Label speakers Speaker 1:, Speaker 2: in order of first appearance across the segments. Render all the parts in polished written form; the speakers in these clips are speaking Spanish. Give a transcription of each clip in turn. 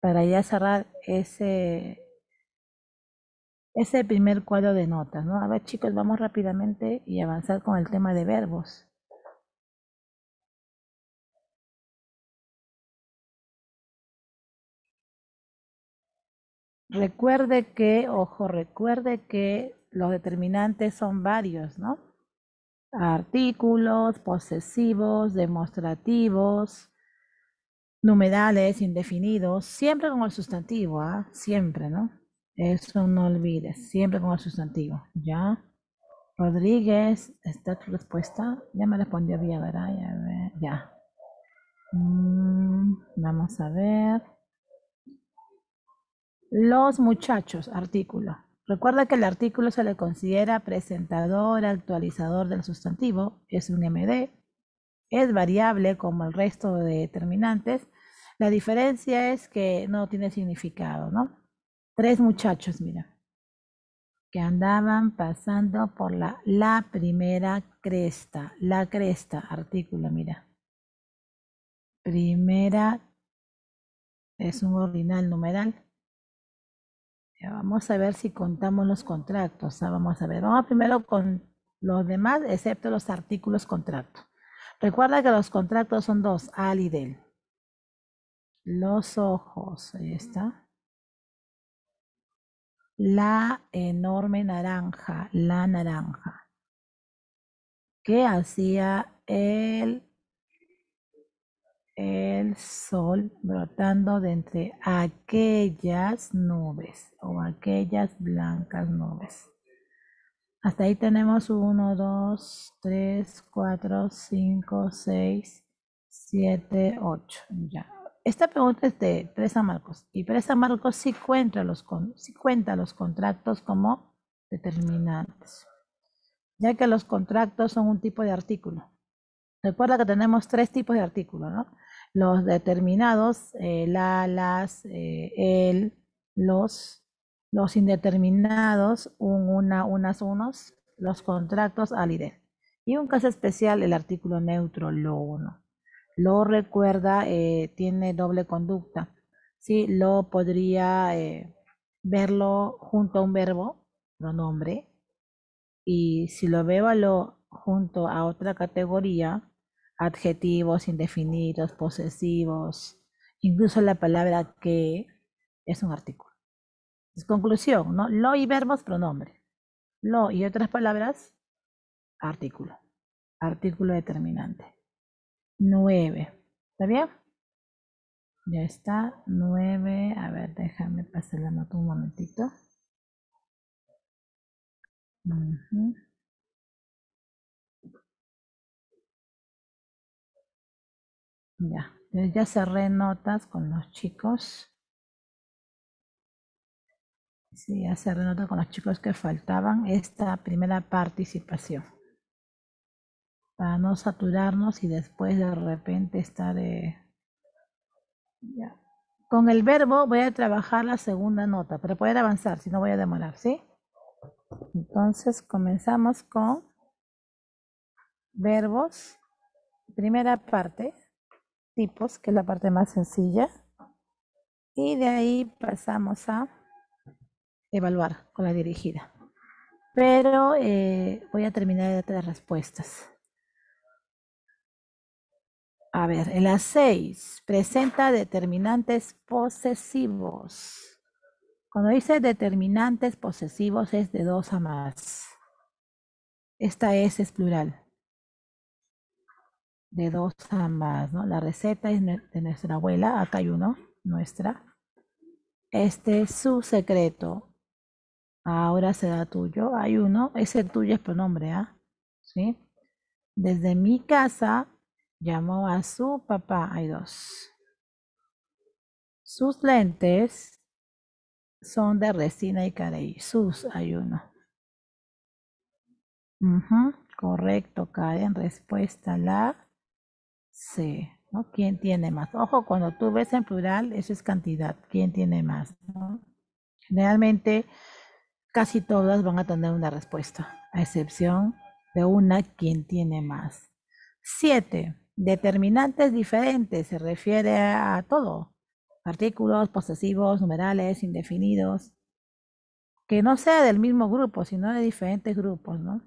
Speaker 1: para ya cerrar ese primer cuadro de notas, ¿no? A ver, chicos, vamos rápidamente y avanzar con el tema de verbos. Recuerde que, ojo, recuerde que los determinantes son varios, ¿no? Artículos, posesivos, demostrativos, numerales, indefinidos, siempre con el sustantivo, ¿ah? Siempre, ¿no? Eso no olvides, siempre con el sustantivo, ¿ya? Rodríguez, ¿está tu respuesta? Ya me respondió bien, ¿verdad? Ya. Vamos a ver. Los muchachos, artículo. Recuerda que el artículo se le considera presentador, actualizador del sustantivo, es un MD, es variable como el resto de determinantes. La diferencia es que no tiene significado, ¿no? 3 muchachos, mira, que andaban pasando por la primera cresta, la cresta, artículo, mira. Primera es un ordinal numeral. Ya, vamos a ver si contamos los contractos. Vamos a ver, vamos primero con los demás, excepto los artículos contractos. Recuerda que los contractos son dos, al y del. Los ojos, ahí está. La enorme naranja, la naranja. ¿Qué hacía el sol brotando de entre aquellas nubes o aquellas blancas nubes? Hasta ahí tenemos 1, 2, 3, 4, 5, 6, 7, 8. Ya. Esta pregunta es de Presa Marcos. Y Presa Marcos sí cuenta los contractos como determinantes, ya que los contractos son un tipo de artículo. Recuerda que tenemos 3 tipos de artículos, ¿no? Los determinados, las, el, los indeterminados, una, unas, unos, los contractos al y del. Y un caso especial, el artículo neutro, lo uno. Lo recuerda, tiene doble conducta. Sí, lo podría verlo junto a un verbo, pronombre, y si lo veo a lo junto a otra categoría, adjetivos indefinidos, posesivos, incluso la palabra que es un artículo. Es conclusión, ¿no? Lo y verbos, pronombre. Lo y otras palabras, artículo. Artículo determinante. 9. ¿Está bien? Ya está. 9. A ver, déjame pasar la nota un momentito. Ya. Entonces ya cerré notas con los chicos. Sí, ya cerré nota con los chicos que faltaban esta primera participación. Para no saturarnos y después de repente estar ya. Con el verbo voy a trabajar la segunda nota para poder avanzar, si no voy a demorar, ¿sí? Entonces comenzamos con verbos, primera parte, tipos, que es la parte más sencilla. Y de ahí pasamos a evaluar con la dirigida. Pero voy a terminar de darte las respuestas. A ver, en la 6 presenta determinantes posesivos. Cuando dice determinantes posesivos es de 2 a más. Esta es plural. De 2 a más, ¿no? La receta es de nuestra abuela, acá hay uno, nuestra. Este es su secreto. Ahora será tuyo. Hay uno, ese tuyo es pronombre, ¿ah? ¿Sí? Desde mi casa llamó a su papá. Hay 2. Sus lentes son de resina y carey. Sus hay uno. Correcto, Karen. Respuesta la C. ¿No? ¿Quién tiene más? Ojo, cuando tú ves en plural, eso es cantidad. ¿Quién tiene más? ¿No? Generalmente, casi todas van a tener una respuesta, a excepción de una, ¿quién tiene más? 7. Determinantes diferentes. Se refiere a todo. Artículos, posesivos, numerales, indefinidos. Que no sea del mismo grupo, sino de diferentes grupos, ¿no?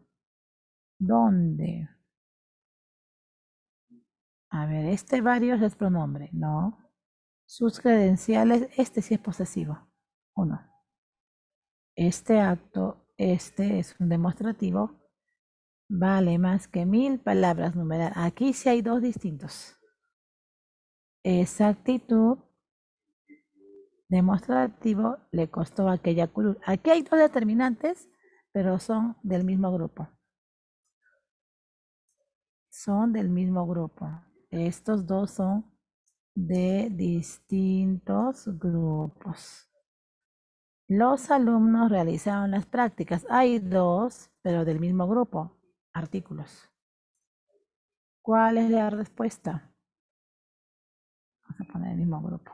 Speaker 1: ¿Dónde? A ver, este varios es pronombre, no. Sus credenciales, este sí es posesivo, uno. Este acto, este es un demostrativo, vale más que 1000 palabras numeradas. Aquí sí hay dos distintos. Exactitud, demostrativo, le costó aquella cruz. Aquí hay dos determinantes, pero son del mismo grupo. Son del mismo grupo. Estos dos son de distintos grupos. Los alumnos realizaron las prácticas. Hay dos, pero del mismo grupo. Artículos. ¿Cuál es la respuesta? Vamos a poner el mismo grupo.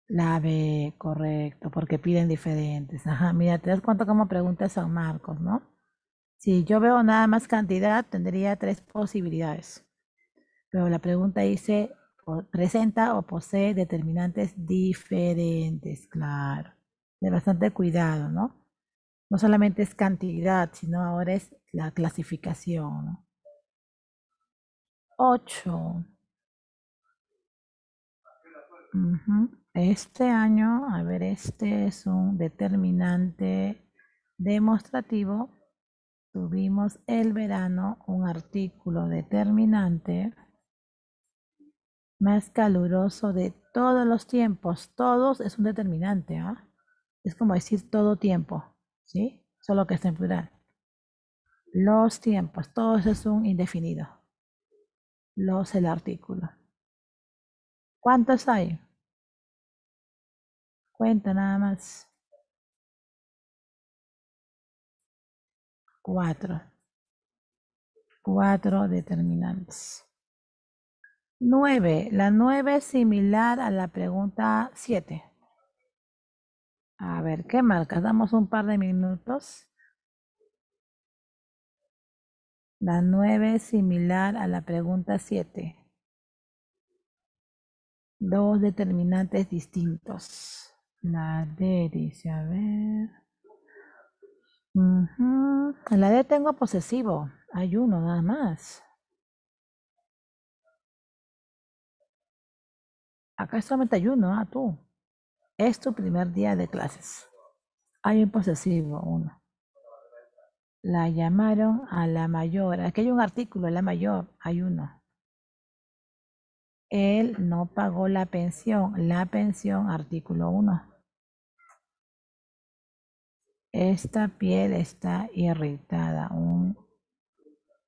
Speaker 1: La B, correcto, porque piden diferentes. Ajá, mira, te das cuenta cómo pregunta San Marcos, ¿no? Si yo veo nada más cantidad, tendría tres posibilidades. Pero la pregunta dice, presenta o posee determinantes diferentes, claro. De bastante cuidado, ¿no? No solamente es cantidad, sino ahora es la clasificación, ¿no? 8. Este año, a ver, este es un determinante demostrativo. Tuvimos el verano un artículo determinante más caluroso de todos los tiempos. Todos es un determinante, ¿ah? Es como decir todo tiempo, ¿sí? Solo que está en plural. Los tiempos, todo eso es un indefinido. Los el artículo. ¿Cuántos hay? Cuenta nada más. 4. 4 determinantes. 9. La 9 es similar a la pregunta 7. A ver, ¿qué marcas? Damos un par de minutos. La 9 es similar a la pregunta 7. Dos determinantes distintos. La D dice, a ver. En la D tengo posesivo. Hay uno nada más. Acá solamente hay uno, tú. Es tu primer día de clases. Hay un posesivo, uno. La llamaron a la mayor. Aquí hay un artículo, la mayor, hay uno. Él no pagó la pensión, artículo 1. Esta piel está irritada.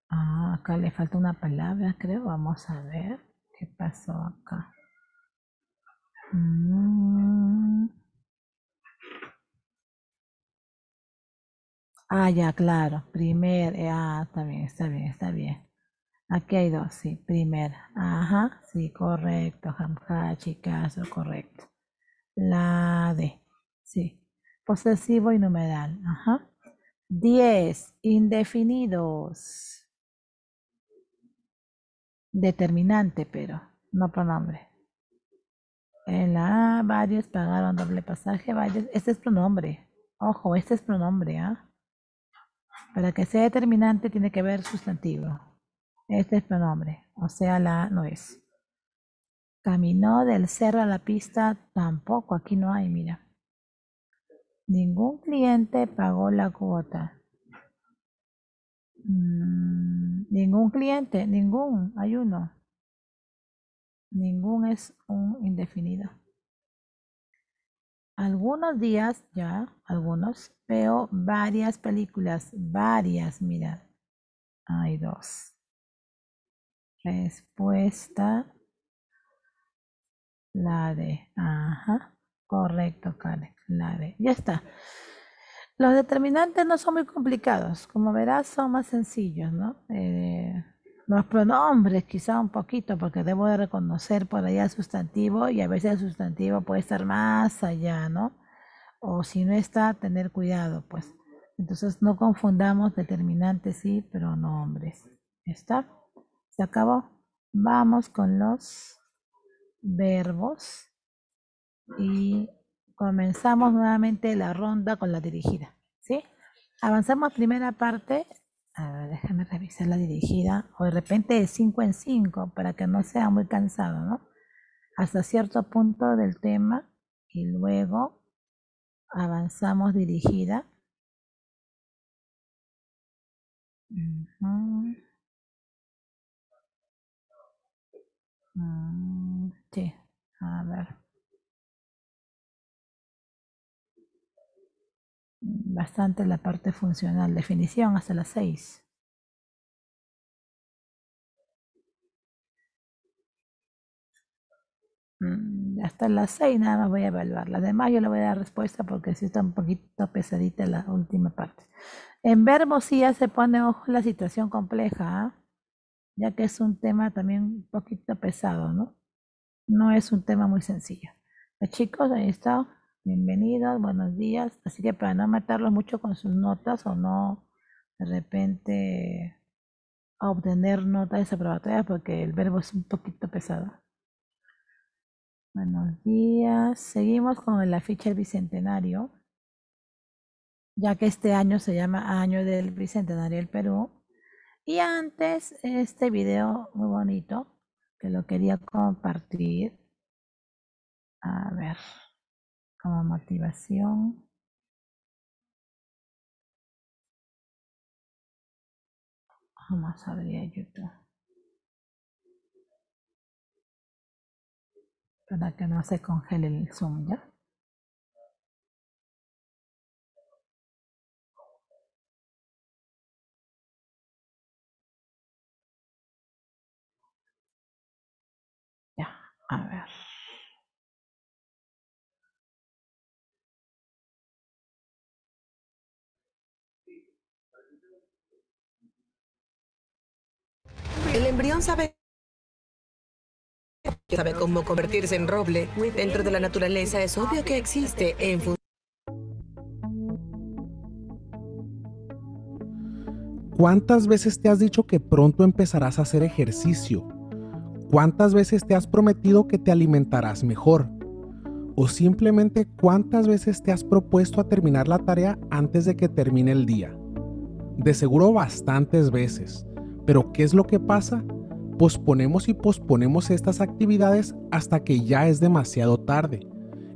Speaker 1: Acá le falta una palabra, creo. Vamos a ver qué pasó acá. Ya, claro. Está bien, está bien, está bien. Aquí hay dos, sí. Primera. Ajá, sí, correcto. Hamhachi, caso, correcto. La D, sí. Posesivo y numeral. Ajá. 10. Indefinidos. Determinante, pero no pronombre. En la A, varios pagaron doble pasaje, varios. Este es pronombre. Ojo, este es pronombre, ¿ah? Para que sea determinante tiene que ver sustantivo. Este es pronombre, o sea, la A no es. Caminó del cerro a la pista, tampoco, aquí no hay, mira. Ningún cliente pagó la cuota. Ningún cliente, hay uno. Ningún es un indefinido. Algunos días, ya, algunos, veo varias películas, varias, mira, hay dos. Respuesta, la D, ajá, correcto, Karen, la D, ya está. Los determinantes no son muy complicados, como verás son más sencillos, ¿no? Los pronombres quizá un poquito, porque debo de reconocer por allá el sustantivo y a veces el sustantivo puede estar más allá, ¿no? O si no está, tener cuidado, pues. Entonces no confundamos determinantes y pronombres. ¿Está? ¿Se acabó? Vamos con los verbos y comenzamos nuevamente la ronda con la dirigida, ¿sí? Avanzamos primera parte. A ver, déjame revisar la dirigida, o de repente de 5 en 5 para que no sea muy cansado, ¿no? Hasta cierto punto del tema y luego avanzamos dirigida. Ujú. Sí, a ver. Bastante la parte funcional. Definición hasta las 6. Hasta las 6 nada más voy a evaluar. Las demás yo le voy a dar respuesta porque sí está un poquito pesadita la última parte. En verbos sí ya se pone ojo la situación compleja, ¿ah? Ya que es un tema también un poquito pesado, ¿no? No es un tema muy sencillo. Pues chicos, ahí está. Bienvenidos, buenos días. Así que para no matarlos mucho con sus notas o no de repente obtener notas desaprobatorias porque el verbo es un poquito pesado. Buenos días. Seguimos con la ficha del Bicentenario, ya que este año se llama Año del Bicentenario del Perú. Y antes, este video muy bonito, que lo quería compartir. A ver, como motivación. Vamos a abrir YouTube para que no se congele el Zoom, ¿ya? Ya, a ver.
Speaker 2: El embrión sabe cómo convertirse en roble. Dentro de la naturaleza es obvio que existe en función.
Speaker 3: ¿Cuántas veces te has dicho que pronto empezarás a hacer ejercicio? ¿Cuántas veces te has prometido que te alimentarás mejor? ¿O simplemente cuántas veces te has propuesto a terminar la tarea antes de que termine el día? De seguro bastantes veces. Pero ¿qué es lo que pasa? Posponemos y posponemos estas actividades hasta que ya es demasiado tarde.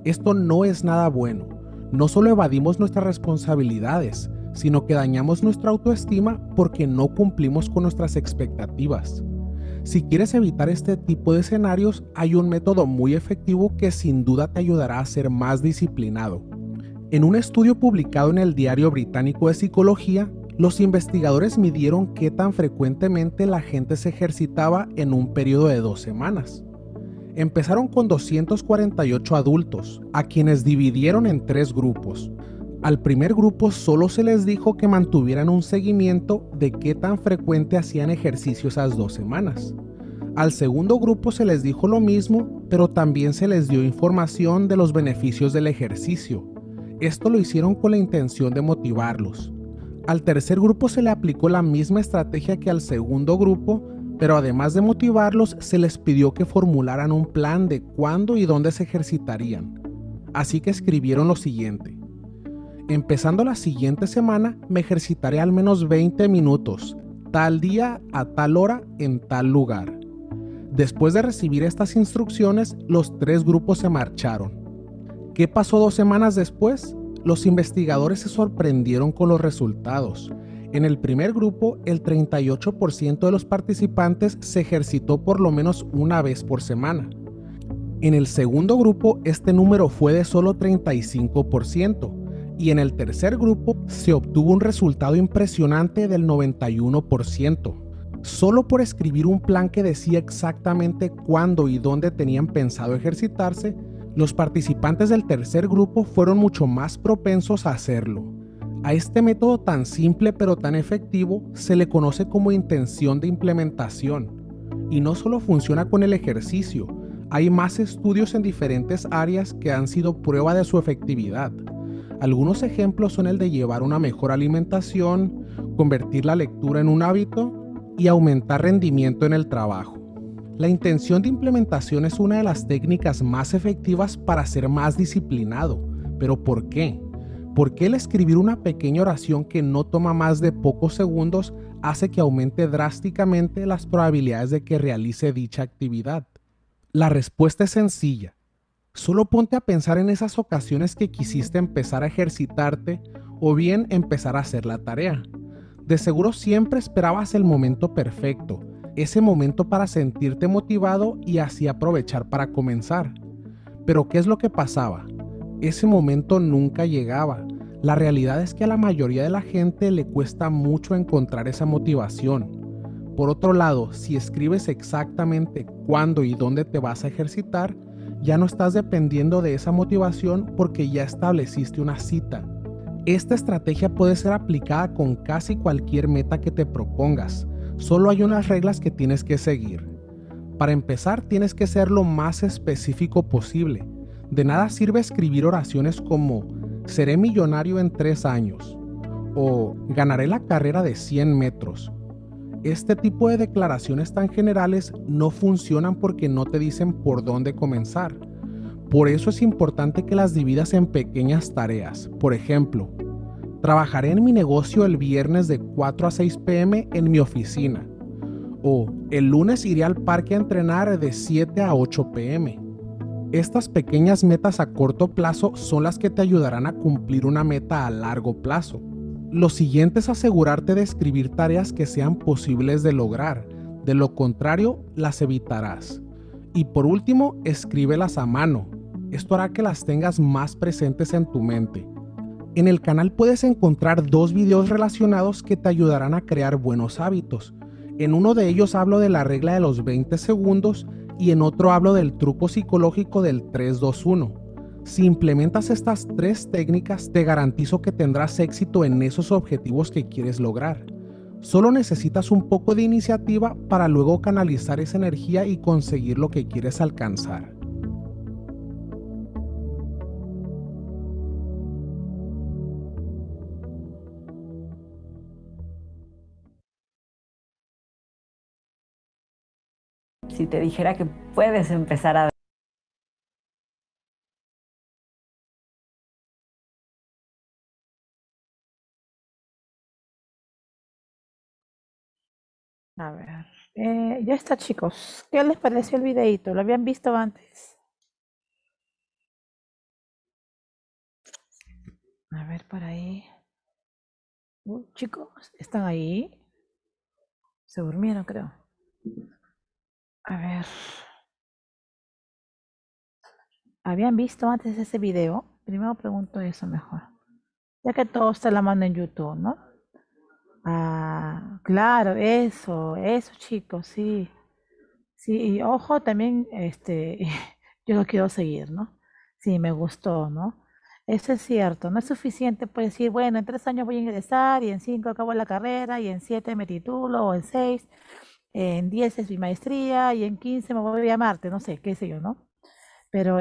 Speaker 3: Esto no es nada bueno. No solo evadimos nuestras responsabilidades, sino que dañamos nuestra autoestima porque no cumplimos con nuestras expectativas. Si quieres evitar este tipo de escenarios, hay un método muy efectivo que sin duda te ayudará a ser más disciplinado. En un estudio publicado en el Diario Británico de Psicología, los investigadores midieron qué tan frecuentemente la gente se ejercitaba en un periodo de 2 semanas. Empezaron con 248 adultos, a quienes dividieron en 3 grupos. Al primer grupo solo se les dijo que mantuvieran un seguimiento de qué tan frecuente hacían ejercicio esas 2 semanas. Al segundo grupo se les dijo lo mismo, pero también se les dio información de los beneficios del ejercicio. Esto lo hicieron con la intención de motivarlos. Al tercer grupo se le aplicó la misma estrategia que al segundo grupo, pero además de motivarlos, se les pidió que formularan un plan de cuándo y dónde se ejercitarían. Así que escribieron lo siguiente: empezando la siguiente semana, me ejercitaré al menos 20 minutos, tal día, a tal hora, en tal lugar. Después de recibir estas instrucciones, los 3 grupos se marcharon. ¿Qué pasó 2 semanas después? Los investigadores se sorprendieron con los resultados. En el primer grupo, el 38% de los participantes se ejercitó por lo menos una vez por semana. En el segundo grupo, este número fue de solo 35%. Y en el tercer grupo se obtuvo un resultado impresionante del 91%. Solo por escribir un plan que decía exactamente cuándo y dónde tenían pensado ejercitarse, los participantes del tercer grupo fueron mucho más propensos a hacerlo. A este método tan simple pero tan efectivo se le conoce como intención de implementación. Y no solo funciona con el ejercicio, hay más estudios en diferentes áreas que han sido prueba de su efectividad. Algunos ejemplos son el de llevar una mejor alimentación, convertir la lectura en un hábito y aumentar rendimiento en el trabajo. La intención de implementación es una de las técnicas más efectivas para ser más disciplinado. ¿Pero por qué? Porque el escribir una pequeña oración que no toma más de pocos segundos hace que aumente drásticamente las probabilidades de que realice dicha actividad. La respuesta es sencilla. Solo ponte a pensar en esas ocasiones que quisiste empezar a ejercitarte o bien empezar a hacer la tarea. De seguro siempre esperabas el momento perfecto, ese momento para sentirte motivado y así aprovechar para comenzar. Pero ¿qué es lo que pasaba? Ese momento nunca llegaba. La realidad es que a la mayoría de la gente le cuesta mucho encontrar esa motivación. Por otro lado, si escribes exactamente cuándo y dónde te vas a ejercitar, ya no estás dependiendo de esa motivación porque ya estableciste una cita. Esta estrategia puede ser aplicada con casi cualquier meta que te propongas. Solo hay unas reglas que tienes que seguir. Para empezar, tienes que ser lo más específico posible. De nada sirve escribir oraciones como seré millonario en 3 años o ganaré la carrera de 100 metros. Este tipo de declaraciones tan generales no funcionan porque no te dicen por dónde comenzar. Por eso es importante que las dividas en pequeñas tareas. Por ejemplo, trabajaré en mi negocio el viernes de 4 a 6 p.m. en mi oficina. O el lunes iré al parque a entrenar de 7 a 8 p.m. Estas pequeñas metas a corto plazo son las que te ayudarán a cumplir una meta a largo plazo. Lo siguiente es asegurarte de escribir tareas que sean posibles de lograr. De lo contrario, las evitarás. Y por último, escríbelas a mano. Esto hará que las tengas más presentes en tu mente. En el canal puedes encontrar 2 videos relacionados que te ayudarán a crear buenos hábitos. En uno de ellos hablo de la regla de los 20 segundos y en otro hablo del truco psicológico del 3-2-1. Si implementas estas 3 técnicas, te garantizo que tendrás éxito en esos objetivos que quieres lograr. Solo necesitas un poco de iniciativa para luego canalizar esa energía y conseguir lo que quieres alcanzar.
Speaker 4: Si te dijera que puedes empezar a...
Speaker 1: A ver, ya está, chicos. ¿Qué les pareció el videíto? ¿Lo habían visto antes? A ver, por ahí. Chicos, ¿están ahí? Se durmieron, creo. A ver, ¿habían visto antes ese video? Primero pregunto eso mejor. Ya que todo está en la mano en YouTube, ¿no? Ah, claro, eso, chicos, sí. Sí, y ojo, también, yo lo quiero seguir, ¿no? Sí, me gustó, ¿no? Eso es cierto, no es suficiente pues decir, bueno, en 3 años voy a ingresar y en 5 acabo la carrera y en 7 me titulo o en 6, en 10 es mi maestría y en 15 me voy a Marte, no sé, qué sé yo, ¿no? Pero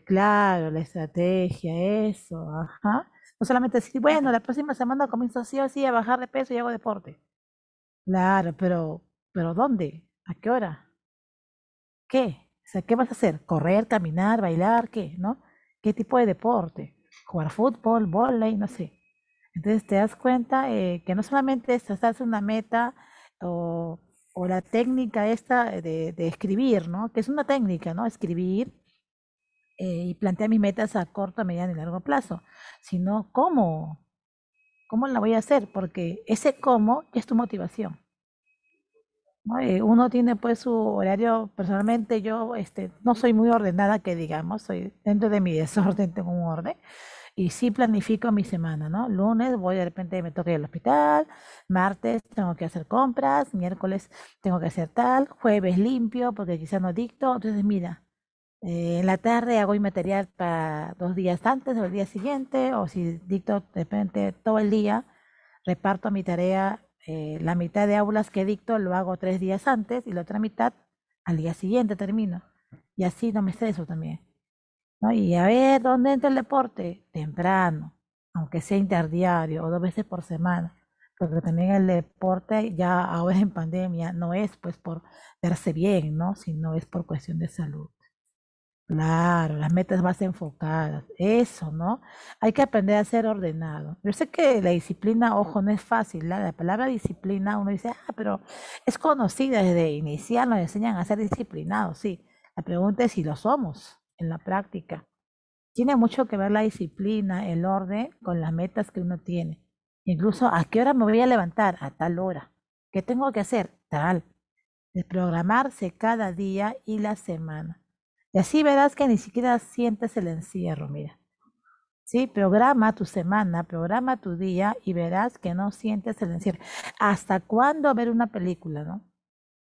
Speaker 1: claro, la estrategia, eso, ajá. No solamente decir, bueno, la próxima semana comienzo sí o sí a bajar de peso y hago deporte. Claro, pero ¿dónde? ¿A qué hora? ¿Qué? O sea, ¿qué vas a hacer? ¿Correr, caminar, bailar? ¿Qué? ¿No? ¿Qué tipo de deporte? ¿Jugar fútbol, vóley? No sé. Entonces te das cuenta que no solamente es trazarse una meta o, o la técnica esta de escribir, ¿no? Que es una técnica, ¿no? Escribir y plantear mis metas a corto, mediano y largo plazo, sino cómo, cómo la voy a hacer, porque ese cómo ya es tu motivación. ¿No? Uno tiene pues su horario, personalmente yo no soy muy ordenada que digamos, soy dentro de mi desorden, tengo un orden y sí planifico mi semana, ¿no? Lunes voy de repente me toca ir al hospital, martes tengo que hacer compras, miércoles tengo que hacer tal, jueves limpio porque quizás no dicto, entonces mira, en la tarde hago mi material para 2 días antes o el día siguiente, o si dicto de repente todo el día, reparto mi tarea, la mitad de aulas que dicto lo hago 3 días antes y la otra mitad al día siguiente termino. Y así no me estreso también, ¿no? Y a ver, ¿dónde entra el deporte? Temprano, aunque sea interdiario o 2 veces por semana. porque también el deporte ya ahora en pandemia no es pues por verse bien, ¿no? Sino es por cuestión de salud. Claro, las metas más enfocadas, eso, ¿no? Hay que aprender a ser ordenado. Yo sé que la disciplina, ojo, no es fácil. La palabra disciplina, uno dice, pero es conocida desde inicial, nos enseñan a ser disciplinados, sí. La pregunta es si lo somos en la práctica. Tiene mucho que ver la disciplina, el orden, con las metas que uno tiene. Incluso, ¿a qué hora me voy a levantar? A tal hora. ¿Qué tengo que hacer? Tal. Desprogramarse cada día y la semana. Y así verás que ni siquiera sientes el encierro, mira. Sí, programa tu semana, programa tu día y verás que no sientes el encierro. ¿Hasta cuándo ver una película, no?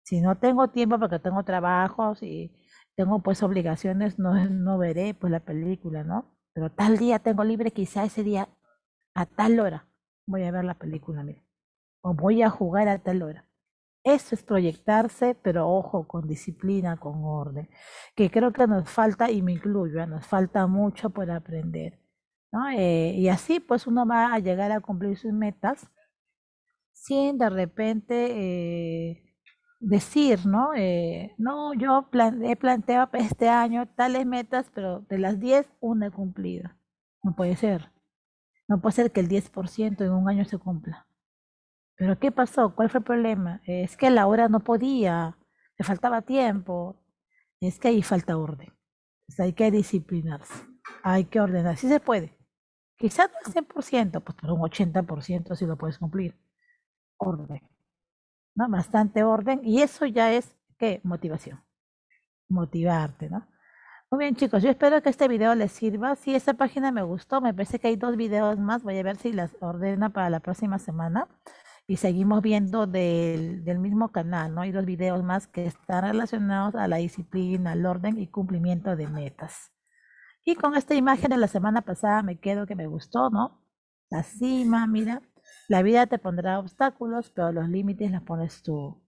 Speaker 1: Si no tengo tiempo porque tengo trabajos y tengo pues obligaciones, no veré pues la película, ¿no? Pero tal día tengo libre, quizá ese día a tal hora voy a ver la película, mira. O voy a jugar a tal hora. Eso es proyectarse, pero ojo, con disciplina, con orden, que creo que nos falta, y me incluyo, nos falta mucho por aprender, ¿no? Y así pues uno va a llegar a cumplir sus metas sin de repente decir, ¿no? No, yo he planteado para este año tales metas, pero de las 10, una he cumplido. No puede ser. No puede ser que el 10% en un año se cumpla. ¿Pero qué pasó? ¿Cuál fue el problema? Es que la hora no podía, le faltaba tiempo. Es que ahí falta orden. Entonces hay que disciplinarse, hay que ordenar. Sí se puede. Quizás no al 100%, pues por un 80% sí lo puedes cumplir. Orden, ¿no? Bastante orden. Y eso ya es, ¿qué? Motivación. Motivarte, ¿no? Muy bien, chicos, yo espero que este video les sirva. Si esta página me gustó, me parece que hay 2 videos más. Voy a ver si las ordeno para la próxima semana. Y seguimos viendo del mismo canal, ¿no? Hay 2 videos más que están relacionados a la disciplina, al orden y cumplimiento de metas. Y con esta imagen de la semana pasada me quedo que me gustó, ¿no? La cima, mira. La vida te pondrá obstáculos, pero los límites los pones tú.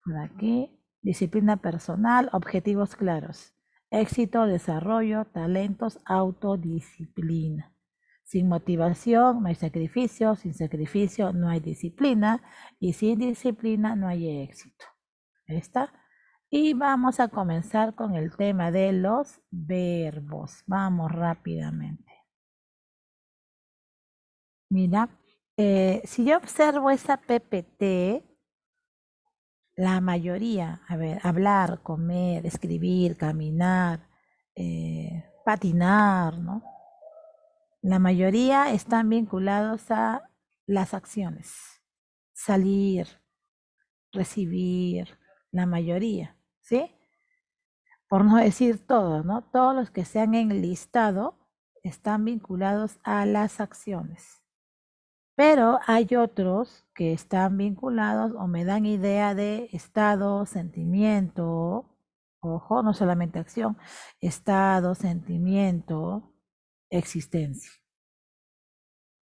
Speaker 1: Por aquí, disciplina personal, objetivos claros. Éxito, desarrollo, talentos, autodisciplina. Sin motivación no hay sacrificio, sin sacrificio no hay disciplina y sin disciplina no hay éxito. Ahí está. Y vamos a comenzar con el tema de los verbos. Vamos rápidamente. Mira, si yo observo esa PPT, la mayoría, a ver, hablar, comer, escribir, caminar, patinar, ¿no? La mayoría están vinculados a las acciones, salir, recibir, la mayoría, ¿sí? Por no decir todos, ¿no? Todos los que se han enlistado están vinculados a las acciones. Pero hay otros que están vinculados o me dan idea de estado, sentimiento, ojo, no solamente acción, estado, sentimiento, existencia.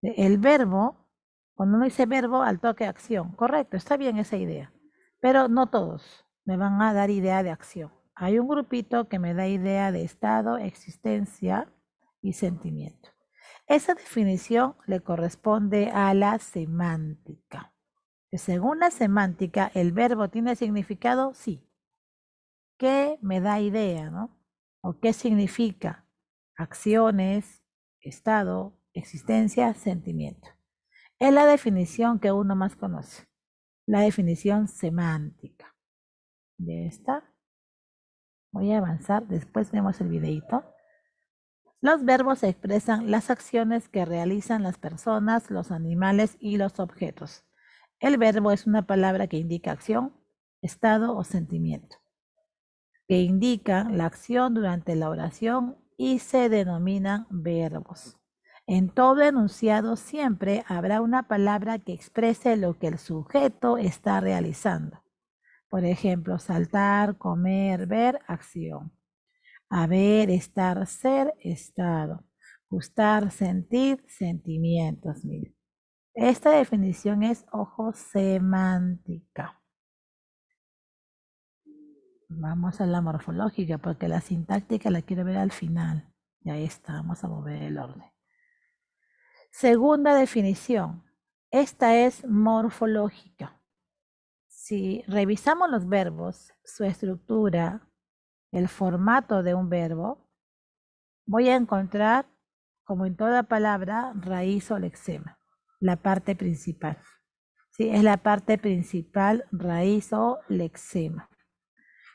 Speaker 1: El verbo, cuando uno dice verbo, al toque acción, correcto, está bien esa idea, pero no todos me van a dar idea de acción. Hay un grupito que me da idea de estado, existencia y sentimiento. Esa definición le corresponde a la semántica. Según la semántica, ¿el verbo tiene significado? Sí. ¿Qué me da idea, no? ¿O qué significa? Acciones, estado, existencia, sentimiento. Es la definición que uno más conoce, la definición semántica. ¿Ya está? Voy a avanzar, después vemos el videito. Los verbos expresan las acciones que realizan las personas, los animales y los objetos. El verbo es una palabra que indica acción, estado o sentimiento, que indican la acción durante la oración y se denominan verbos. En todo enunciado siempre habrá una palabra que exprese lo que el sujeto está realizando. Por ejemplo, saltar, comer, ver, acción. Haber, estar, ser, estado. Gustar, sentir, sentimientos. Mire. Esta definición es, ojo, semántica. Vamos a la morfológica porque la sintáctica la quiero ver al final. Y ahí está, vamos a mover el orden. Segunda definición. Esta es morfológica. Si revisamos los verbos, su estructura, el formato de un verbo, voy a encontrar, como en toda palabra, raíz o lexema, la parte principal. Sí, es la parte principal, raíz o lexema.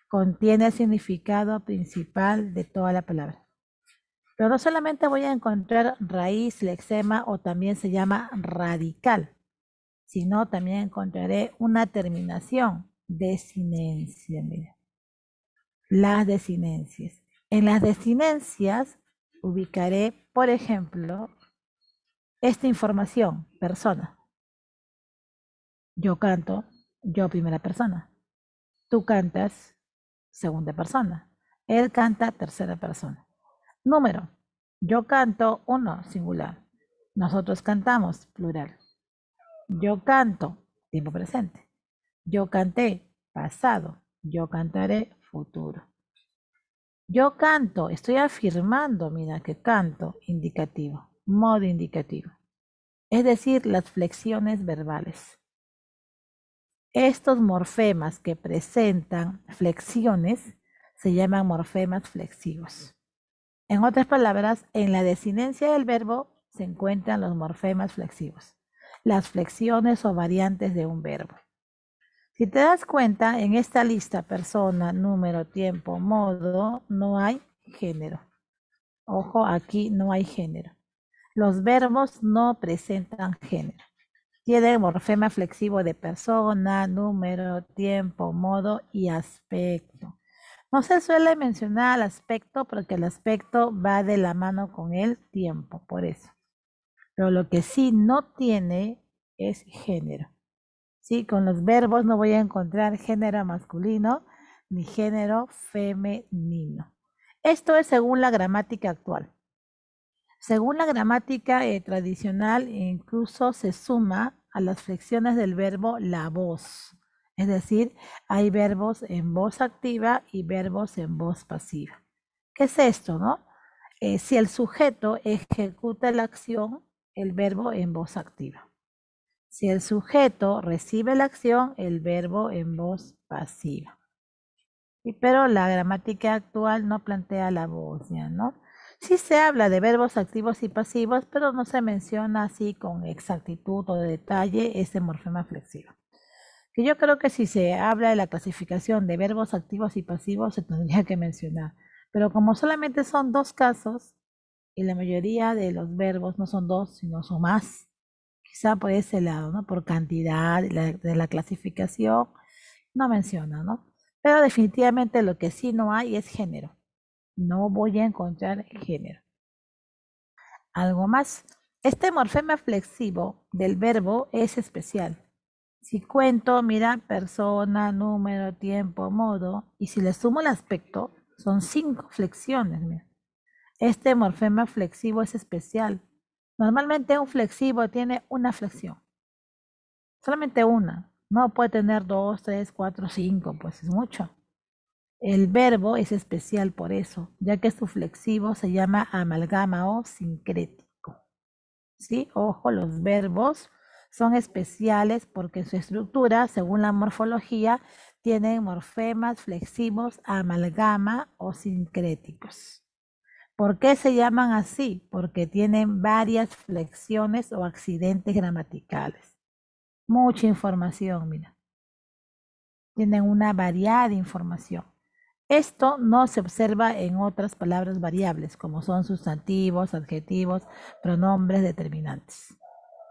Speaker 1: Contiene el significado principal de toda la palabra. Pero no solamente voy a encontrar raíz, lexema o también se llama radical, sino también encontraré una terminación, desinencia. Mira, las desinencias. En las desinencias ubicaré, por ejemplo, esta información, persona. Yo canto, yo primera persona. Tú cantas, segunda persona. Él canta, tercera persona. Número. Yo canto, uno, singular. Nosotros cantamos, plural. Yo canto, tiempo presente. Yo canté, pasado. Yo cantaré, futuro. Yo canto, estoy afirmando, mira que canto, indicativo, modo indicativo. Es decir, las flexiones verbales. Estos morfemas que presentan flexiones se llaman morfemas flexivos. En otras palabras, en la desinencia del verbo se encuentran los morfemas flexivos, las flexiones o variantes de un verbo. Si te das cuenta, en esta lista persona, número, tiempo, modo, no hay género. Ojo, aquí no hay género. Los verbos no presentan género. Tienen morfema flexivo de persona, número, tiempo, modo y aspecto. No se suele mencionar el aspecto porque el aspecto va de la mano con el tiempo, por eso. Pero lo que sí no tiene es género. ¿Sí? Con los verbos no voy a encontrar género masculino ni género femenino. Esto es según la gramática actual. Según la gramática tradicional, incluso se suma a las flexiones del verbo la voz. Es decir, hay verbos en voz activa y verbos en voz pasiva. ¿Qué es esto, no? Si el sujeto ejecuta la acción, el verbo en voz activa. Si el sujeto recibe la acción, el verbo en voz pasiva. Pero la gramática actual no plantea la voz, ¿ya no? Sí se habla de verbos activos y pasivos, pero no se menciona así con exactitud o de detalle ese morfema flexivo. Que yo creo que si se habla de la clasificación de verbos activos y pasivos, se tendría que mencionar. Pero como solamente son dos casos, y la mayoría de los verbos no son dos, sino son más, quizá por ese lado, ¿no? Por cantidad de la clasificación, no menciona, ¿no? Pero definitivamente lo que sí no hay es género. No voy a encontrar género. Algo más. Este morfema flexivo del verbo es especial. Si cuento, mira, persona, número, tiempo, modo, y si le sumo el aspecto, son 5 flexiones. Mira. Este morfema flexivo es especial. Normalmente un flexivo tiene una flexión. Solamente una. No puede tener 2, 3, 4, 5, pues es mucho. El verbo es especial por eso, ya que su flexivo se llama amalgama o sincrético. ¿Sí? Ojo, los verbos son especiales porque su estructura, según la morfología, tienen morfemas flexivos amalgama o sincréticos. ¿Por qué se llaman así? Porque tienen varias flexiones o accidentes gramaticales. Mucha información, mira. Tienen una variedad de información. Esto no se observa en otras palabras variables, como son sustantivos, adjetivos, pronombres determinantes.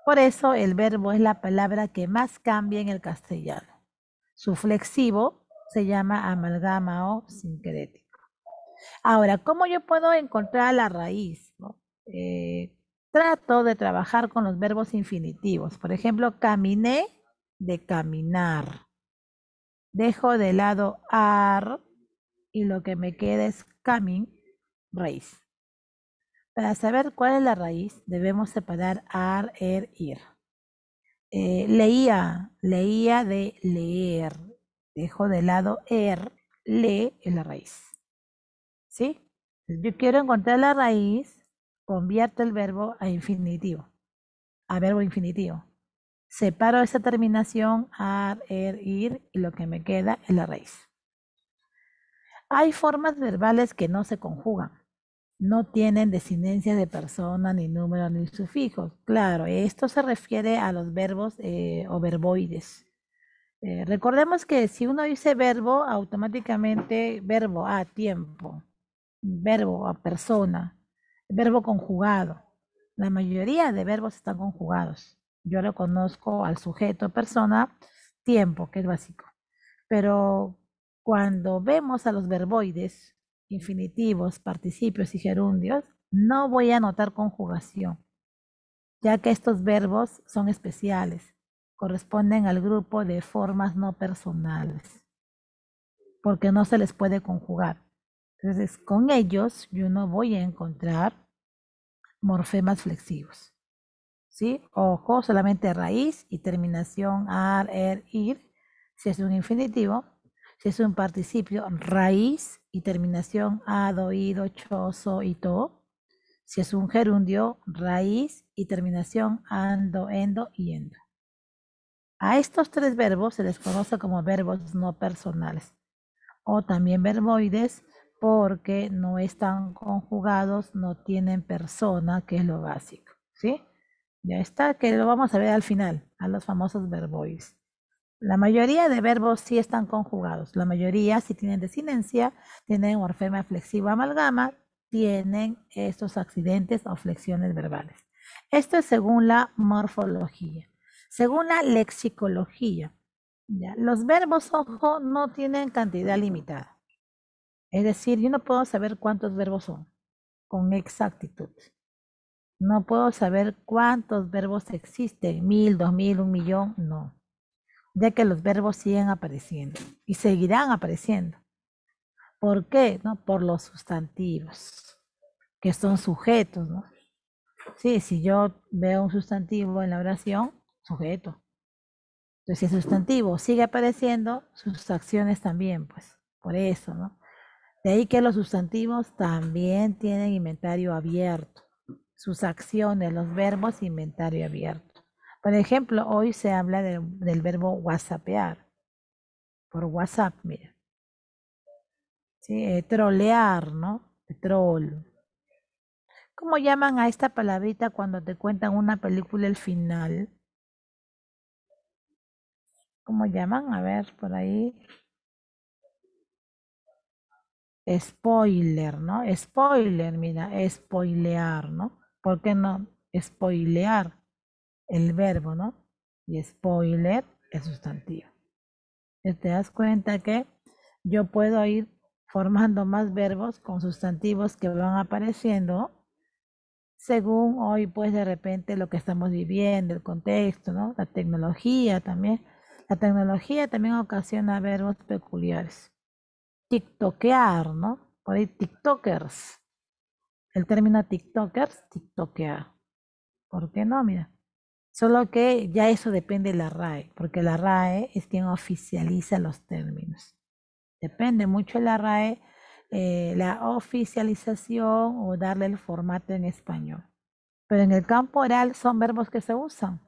Speaker 1: Por eso el verbo es la palabra que más cambia en el castellano. Su flexivo se llama amalgama o sincrético. Ahora, ¿cómo yo puedo encontrar la raíz? ¿No? Trato de trabajar con los verbos infinitivos. Por ejemplo, caminé, de caminar. Dejo de lado ar y lo que me queda es coming, raíz. Para saber cuál es la raíz, debemos separar ar, ir. Leía de leer. Dejo de lado le es la raíz. ¿Sí? Yo quiero encontrar la raíz, convierto el verbo a infinitivo, a verbo infinitivo. Separo esa terminación, ar, ir, y lo que me queda es la raíz. Hay formas verbales que no se conjugan. No tienen desinencia de persona, ni número, ni sufijos. Claro, esto se refiere a los verbos o verboides. Recordemos que si uno dice verbo, automáticamente verbo a tiempo, verbo a persona, verbo conjugado. La mayoría de verbos están conjugados. Yo reconozco al sujeto, persona, tiempo, que es básico. Pero cuando vemos a los verboides, infinitivos, participios y gerundios, no voy a notar conjugación, ya que estos verbos son especiales, corresponden al grupo de formas no personales, porque no se les puede conjugar. Entonces, con ellos yo no voy a encontrar morfemas flexivos. ¿Sí? Ojo, solamente raíz y terminación ar, ir, si es un infinitivo. Si es un participio, raíz y terminación ado, ido, choso y to. Si es un gerundio, raíz y terminación ando, endo y endo. A estos tres verbos se les conoce como verbos no personales o también verboides porque no están conjugados, no tienen persona, que es lo básico, ¿sí? Ya está, que lo vamos a ver al final, a los famosos verboides. La mayoría de verbos sí están conjugados. La mayoría, si tienen desinencia, tienen morfema flexivo amalgama, tienen estos accidentes o flexiones verbales. Esto es según la morfología. Según la lexicología, ¿ya? Los verbos, ojo, no tienen cantidad limitada. Es decir, yo no puedo saber cuántos verbos son con exactitud. No puedo saber cuántos verbos existen, 1000, 2000, 1.000.000, no. Ya que los verbos siguen apareciendo y seguirán apareciendo. ¿Por qué? ¿No? Por los sustantivos, que son sujetos, ¿no? Sí, si yo veo un sustantivo en la oración, sujeto. Entonces, si el sustantivo sigue apareciendo, sus acciones también, pues, por eso, ¿no? De ahí que los sustantivos también tienen inventario abierto. Sus acciones, los verbos, inventario abierto. Por ejemplo, hoy se habla del verbo whatsappear. Por WhatsApp, mira. ¿Sí? Trolear, ¿no? Troll. ¿Cómo llaman a esta palabrita cuando te cuentan una película el final? ¿Cómo llaman? A ver, por ahí. Spoiler, ¿no? Spoiler, mira, spoilear, ¿no? ¿Por qué no? Spoilear, el verbo, ¿no? Y spoiler, el sustantivo. Te das cuenta que yo puedo ir formando más verbos con sustantivos que van apareciendo según hoy, pues de repente lo que estamos viviendo, el contexto, ¿no? La tecnología también. La tecnología también ocasiona verbos peculiares. TikTokear, ¿no? Por ahí TikTokers. El término TikTokers, TikTokear. ¿Por qué no? Mira. Solo que ya eso depende de la RAE, porque la RAE es quien oficializa los términos. Depende mucho de la RAE, la oficialización o darle el formato en español. Pero en el campo oral son verbos que se usan.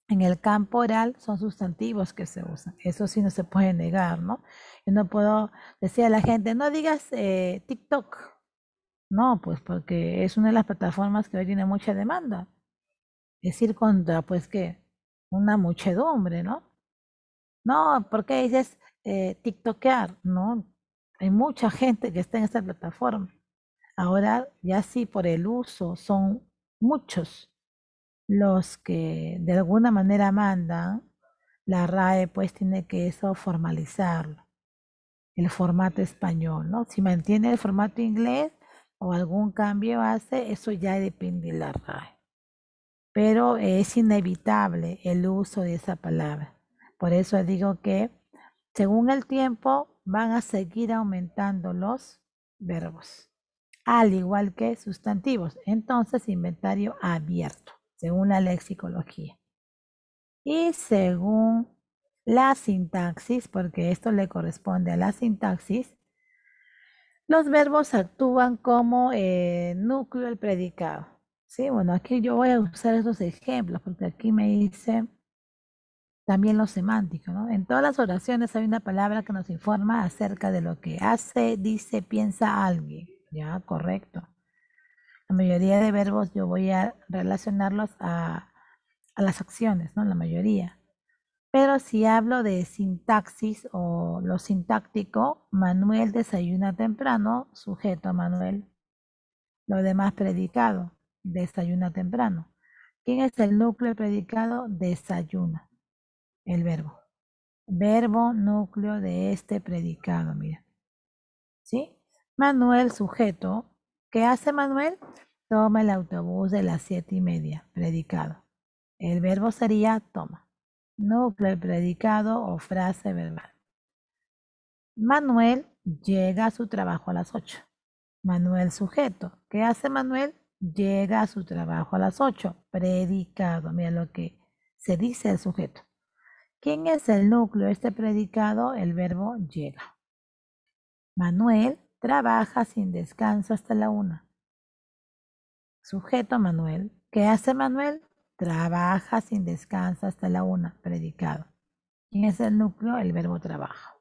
Speaker 1: En el campo oral son sustantivos que se usan. Eso sí no se puede negar, ¿no? Yo no puedo decir a la gente, no digas TikTok. No, pues porque es una de las plataformas que hoy tiene mucha demanda. Es ir contra, pues, ¿qué? Una muchedumbre, ¿no? No, ¿por qué dices TikTokear? No, hay mucha gente que está en esta plataforma. Ahora ya sí por el uso son muchos los que de alguna manera mandan, la RAE pues tiene que eso formalizarlo, el formato español, ¿no? Si mantiene el formato inglés o algún cambio hace, eso ya depende de la RAE. Pero es inevitable el uso de esa palabra. Por eso digo que según el tiempo van a seguir aumentando los verbos, al igual que sustantivos. Entonces, inventario abierto, según la lexicología. Y según la sintaxis, porque esto le corresponde a la sintaxis, los verbos actúan como núcleo del predicado. Sí, bueno, aquí yo voy a usar esos ejemplos, porque aquí me dice También lo semántico, ¿no? En todas las oraciones hay una palabra que nos informa acerca de lo que hace, dice, piensa alguien. Ya, correcto. La mayoría de verbos yo voy a relacionarlos a las acciones, ¿no? La mayoría. Pero si hablo de sintaxis o lo sintáctico, Manuel desayuna temprano, sujeto Manuel. Lo demás predicado, desayuna temprano. ¿Quién es el núcleo predicado? Desayuna, el verbo. Verbo núcleo de este predicado, mira. ¿Sí? Manuel, sujeto. ¿Qué hace Manuel? Toma el autobús de las 7:30, predicado. El verbo sería toma. Núcleo predicado o frase verbal. Manuel llega a su trabajo a las 8. Manuel sujeto. ¿Qué hace Manuel? Llega a su trabajo a las 8. Predicado. Mira lo que se dice el sujeto. ¿Quién es el núcleo de este predicado? El verbo llega. Manuel trabaja sin descanso hasta la 1. Sujeto Manuel. ¿Qué hace Manuel? Trabaja sin descanso hasta la 1. Predicado. ¿Quién es el núcleo? El verbo trabaja.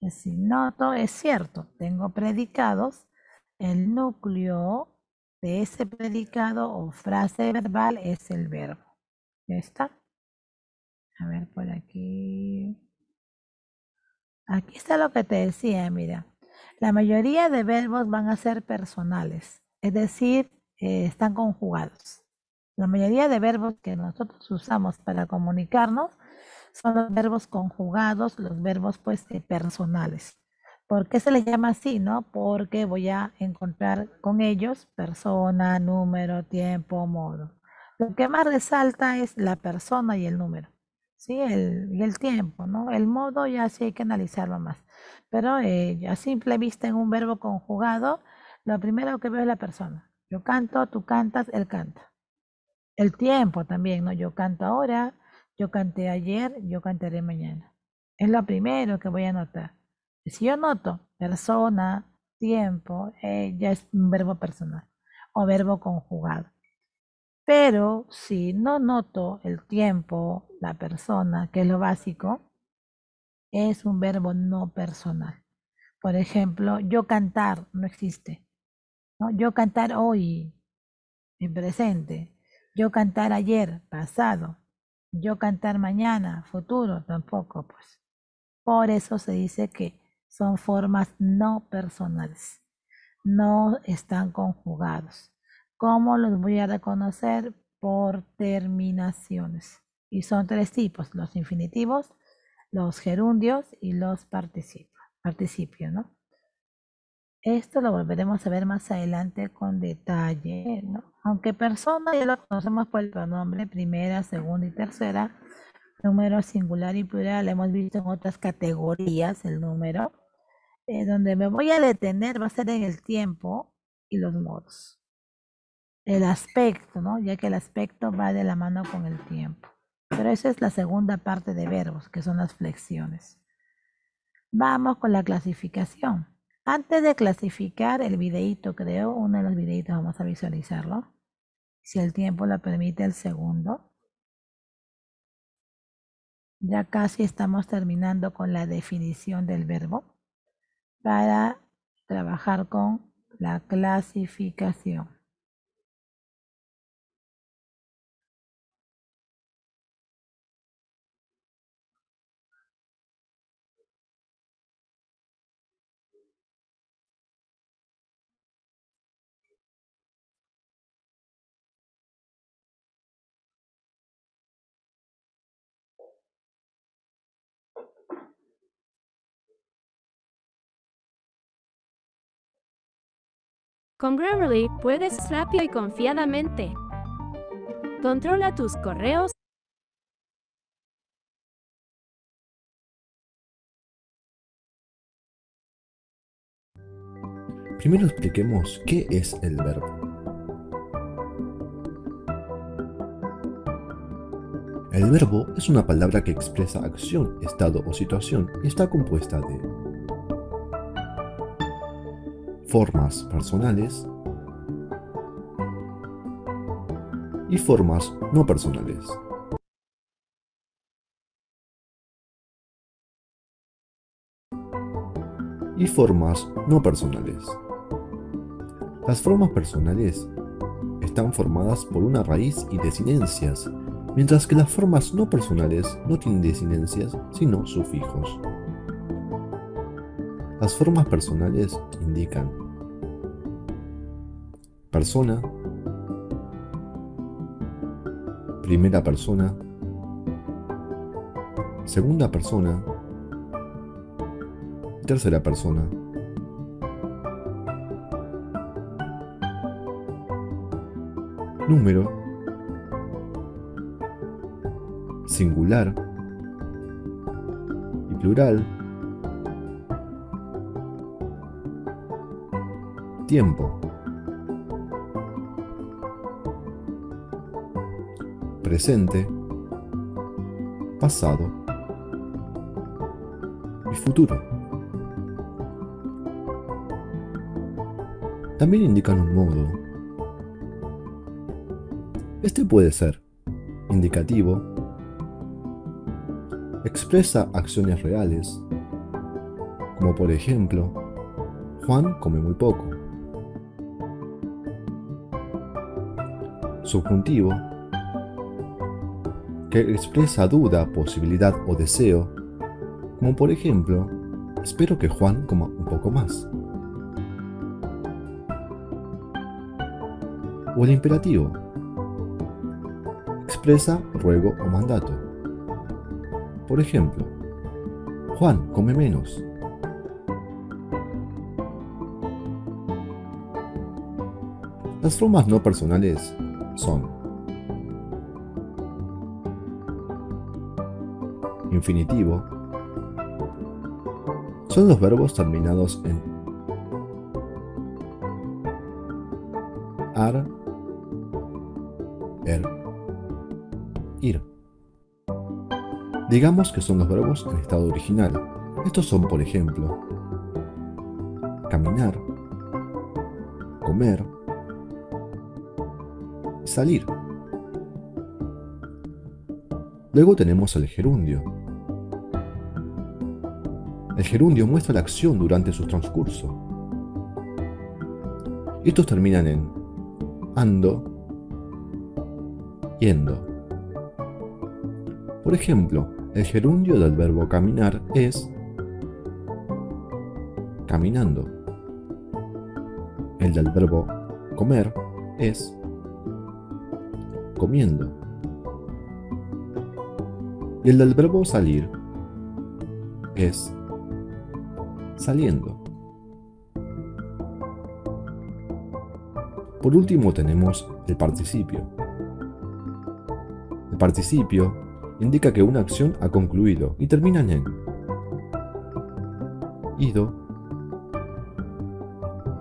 Speaker 1: Si noto, es cierto, tengo predicados. El núcleo de ese predicado o frase verbal es el verbo. ¿Ya está? A ver por aquí. Aquí está lo que te decía, mira. La mayoría de verbos van a ser personales, es decir, están conjugados. La mayoría de verbos que nosotros usamos para comunicarnos son los verbos conjugados, los verbos pues personales. ¿Por qué se les llama así, no? Porque voy a encontrar con ellos persona, número, tiempo, modo. Lo que más resalta es la persona y el número, ¿sí? Y el tiempo, ¿no? El modo ya sí hay que analizarlo más. Pero a simple vista en un verbo conjugado, lo primero que veo es la persona. Yo canto, tú cantas, él canta. El tiempo también, ¿no? Yo canto ahora, yo canté ayer, yo cantaré mañana. Es lo primero que voy a notar. Si yo noto persona, tiempo, ya es un verbo personal o verbo conjugado. Pero si no noto el tiempo, la persona, que es lo básico, es un verbo no personal. Por ejemplo, yo cantar no existe, ¿no? Yo cantar hoy, en presente. Yo cantar ayer, pasado. Yo cantar mañana, futuro, tampoco, pues. Por eso se dice que son formas no personales. No están conjugados. ¿Cómo los voy a reconocer? Por terminaciones. Y son 3 tipos: los infinitivos, los gerundios y los participios, ¿no? Esto lo volveremos a ver más adelante con detalle, ¿no? Aunque persona ya lo conocemos por el pronombre primera, segunda y tercera, número singular y plural, lo hemos visto en otras categorías el número. Donde me voy a detener va a ser en el tiempo y los modos. El aspecto, ¿no? Ya que el aspecto va de la mano con el tiempo. Pero esa es la segunda parte de verbos, que son las flexiones. Vamos con la clasificación. Antes de clasificar el videíto, creo, uno de los videitos vamos a visualizarlo. Si el tiempo lo permite, el segundo. Ya casi estamos terminando con la definición del verbo para trabajar con la clasificación.
Speaker 5: Con Grammarly puedes rápido y confiadamente. Controla tus correos.
Speaker 6: Primero expliquemos qué es el verbo. El verbo es una palabra que expresa acción, estado o situación y está compuesta de formas personales y formas no personales. y formas no personales. Las formas personales están formadas por una raíz y desinencias, mientras que las formas no personales no tienen desinencias, sino sufijos. Las formas personales indican persona, primera persona, segunda persona, tercera persona. Número, singular y plural. Tiempo, presente, pasado y futuro. También indican un modo. Este puede ser indicativo, expresa acciones reales, como por ejemplo, Juan come muy poco. Subjuntivo, que expresa duda, posibilidad o deseo, como por ejemplo, espero que Juan coma un poco más. O el imperativo, expresa ruego o mandato. Por ejemplo, Juan, come menos. Las formas no personales son infinitivo, son los verbos terminados en ar, er, ir. Digamos que son los verbos en estado original. Estos son, por ejemplo, caminar, comer, salir. Luego tenemos el gerundio. El gerundio muestra la acción durante su transcurso. Estos terminan en ando, yendo. Por ejemplo, el gerundio del verbo caminar es caminando. El del verbo comer es comiendo. Y el del verbo salir es saliendo. Por último tenemos el participio. El participio indica que una acción ha concluido y terminan en ido,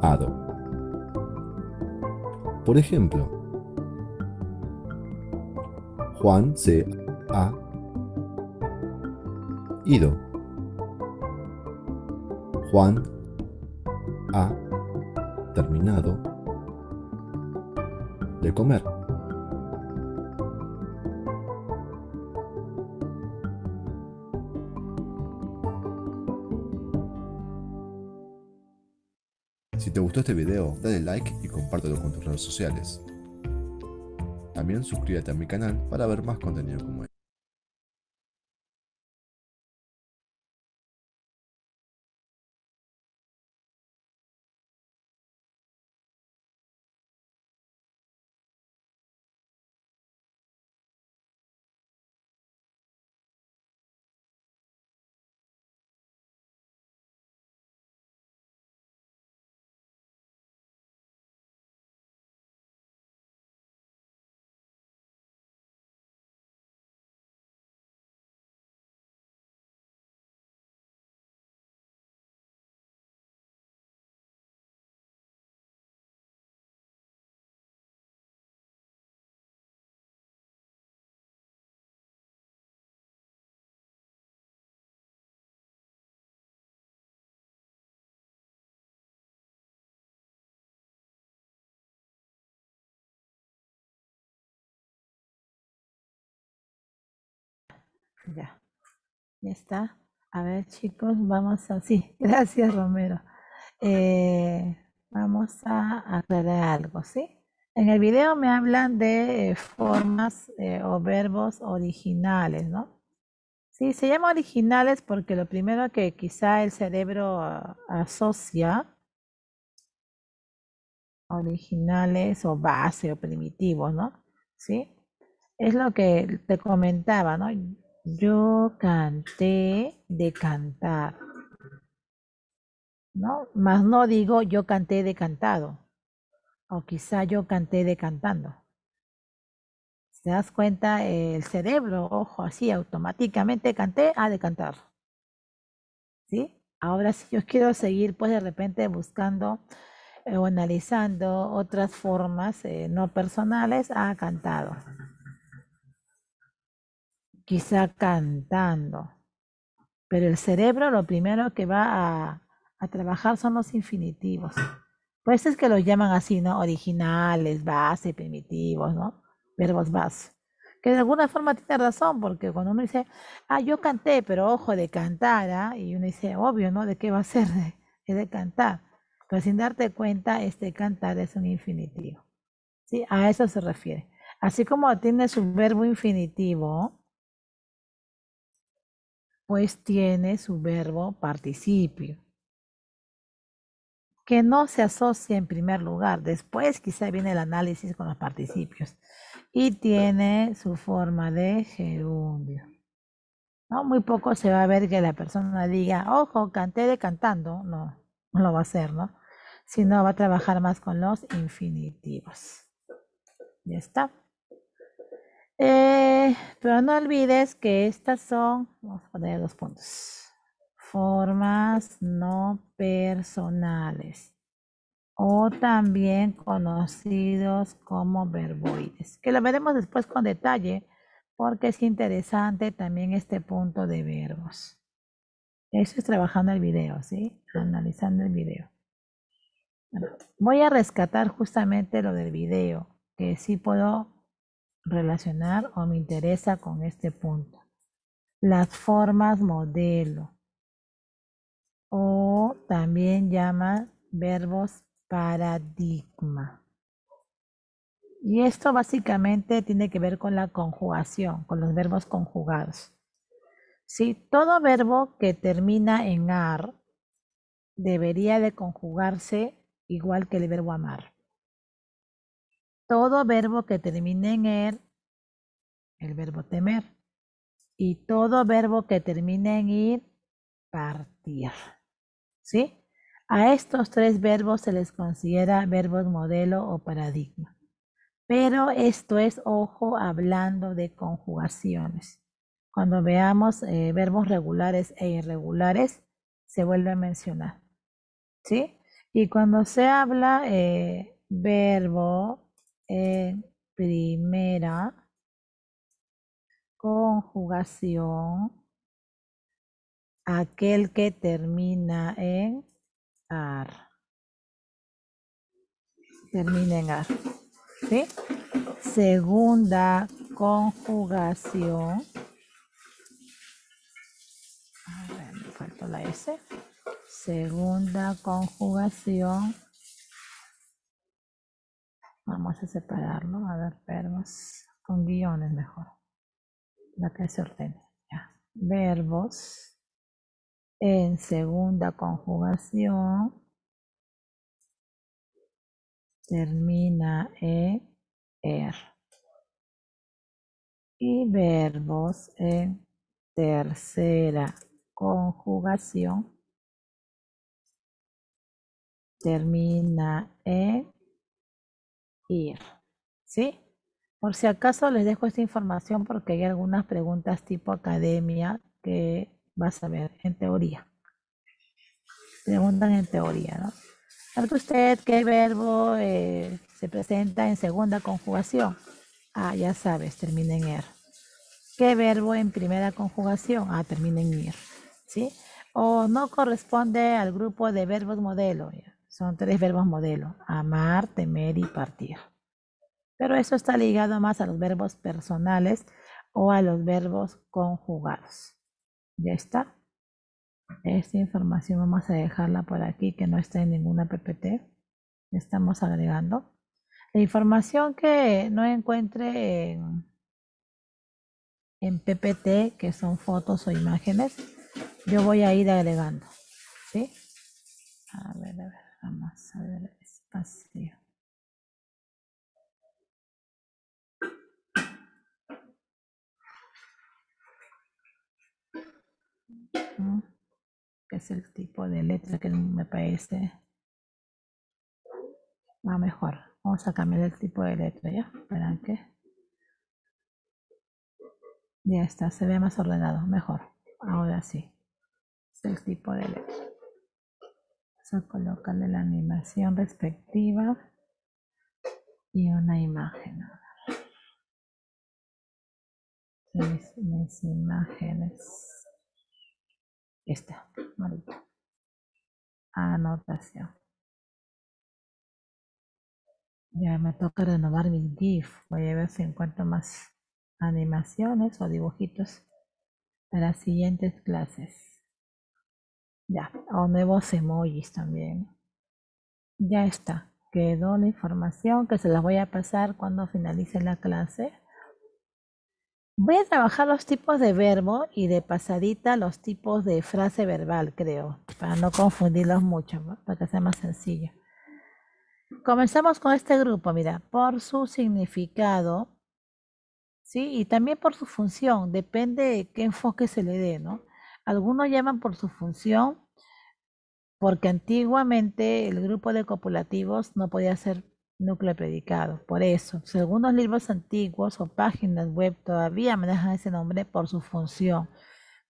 Speaker 6: ado. Por ejemplo, Juan se ha ido. Juan ha terminado de comer. Si te gustó este video, dale like y compártelo con tus redes sociales. También suscríbete a mi canal para ver más contenido como este.
Speaker 1: Ya, ya está. A ver, chicos, vamos a... Sí, gracias, Romero. Vamos a aclarar algo, ¿sí? En el video me hablan de formas o verbos originales, ¿no? Sí, se llama originales porque lo primero que quizá el cerebro asocia, originales o base o primitivos, ¿no? ¿Sí? Es lo que te comentaba, ¿no? Yo canté de cantar, ¿no? Más no digo yo canté de cantado, o quizá yo canté de cantando. Si te das cuenta, el cerebro, ojo, así automáticamente canté, de cantar, ¿sí? Ahora si yo quiero seguir, pues de repente buscando o analizando otras formas no personales, cantado, quizá cantando. Pero el cerebro lo primero que va a trabajar son los infinitivos. Por eso es que los llaman así, ¿no? Originales, base, primitivos, ¿no? Verbos base. Que de alguna forma tiene razón, porque cuando uno dice, yo canté, pero ojo, de cantar, y uno dice, obvio, ¿no? ¿De qué va a ser? Es de cantar. Pero sin darte cuenta, este cantar es un infinitivo. ¿Sí? A eso se refiere. Así como tiene su verbo infinitivo, pues tiene su verbo participio, que no se asocia en primer lugar. Después quizá viene el análisis con los participios. Y tiene su forma de gerundio, ¿no? Muy poco se va a ver que la persona diga, ojo, canté de cantando. No, no lo va a hacer, ¿no? Sino va a trabajar más con los infinitivos. Ya está. Pero no olvides que estas son, vamos a poner 2 puntos, formas no personales o también conocidos como verboides, que lo veremos después con detalle porque es interesante también este punto de verbos. Eso es trabajando el video, ¿sí? Analizando el video. Bueno, voy a rescatar justamente lo del video, que sí puedo relacionar o me interesa con este punto. Las formas modelo o también llama verbos paradigma. Y esto básicamente tiene que ver con la conjugación, con los verbos conjugados. Si todo verbo que termina en ar debería de conjugarse igual que el verbo amar. Todo verbo que termine en er, el verbo temer. Y todo verbo que termine en ir, partir. ¿Sí? A estos 3 verbos se les considera verbos modelo o paradigma. Pero esto es, ojo, hablando de conjugaciones. Cuando veamos verbos regulares e irregulares, se vuelve a mencionar. ¿Sí? Y cuando se habla verbo en primera conjugación, aquel que termina en ar. Termina en ar. ¿Sí? Segunda conjugación. A ver, me faltó la S. Segunda conjugación. Vamos a separarlo. A ver, verbos con guiones mejor. La que se ordene. Ya. Verbos en segunda conjugación termina en er. Y verbos en tercera conjugación termina en ir. ¿Sí? Por si acaso les dejo esta información porque hay algunas preguntas tipo academia que vas a ver en teoría. Preguntan en teoría, ¿no? ¿Sabe usted qué verbo se presenta en segunda conjugación? Ya sabes, termina en er. ¿Qué verbo en primera conjugación? Termina en ir. ¿Sí? O no corresponde al grupo de verbos modelo. Son 3 verbos modelo: amar, temer y partir. Pero eso está ligado más a los verbos personales o a los verbos conjugados. ¿Ya está? Esta información vamos a dejarla por aquí, que no está en ninguna PPT. Estamos agregando. La información que no encuentre en PPT, que son fotos o imágenes, yo voy a ir agregando. ¿Sí? A ver, vamos a ver espacio. Que es el tipo de letra que me parece va mejor. Vamos a cambiar el tipo de letra, ¿ya? Para que ya está, se ve más ordenado, mejor. Ahora sí, es el tipo de letra. Vamos a colocarle la animación respectiva y una imagen. Mis imágenes. Esta, marito. Anotación. Ya me toca renovar mi GIF. Voy a ver si encuentro más animaciones o dibujitos para siguientes clases. Ya, o nuevos emojis también. Ya está. Quedó la información que se las voy a pasar cuando finalice la clase. Voy a trabajar los tipos de verbo y de pasadita los tipos de frase verbal, creo, para no confundirlos mucho, ¿no? Para que sea más sencillo. Comenzamos con este grupo, mira, por su significado, ¿sí? Y también por su función, depende de qué enfoque se le dé, ¿no? Algunos llaman por su función, porque antiguamente el grupo de copulativos no podía ser núcleo predicado. Por eso, algunos libros antiguos o páginas web todavía manejan ese nombre por su función,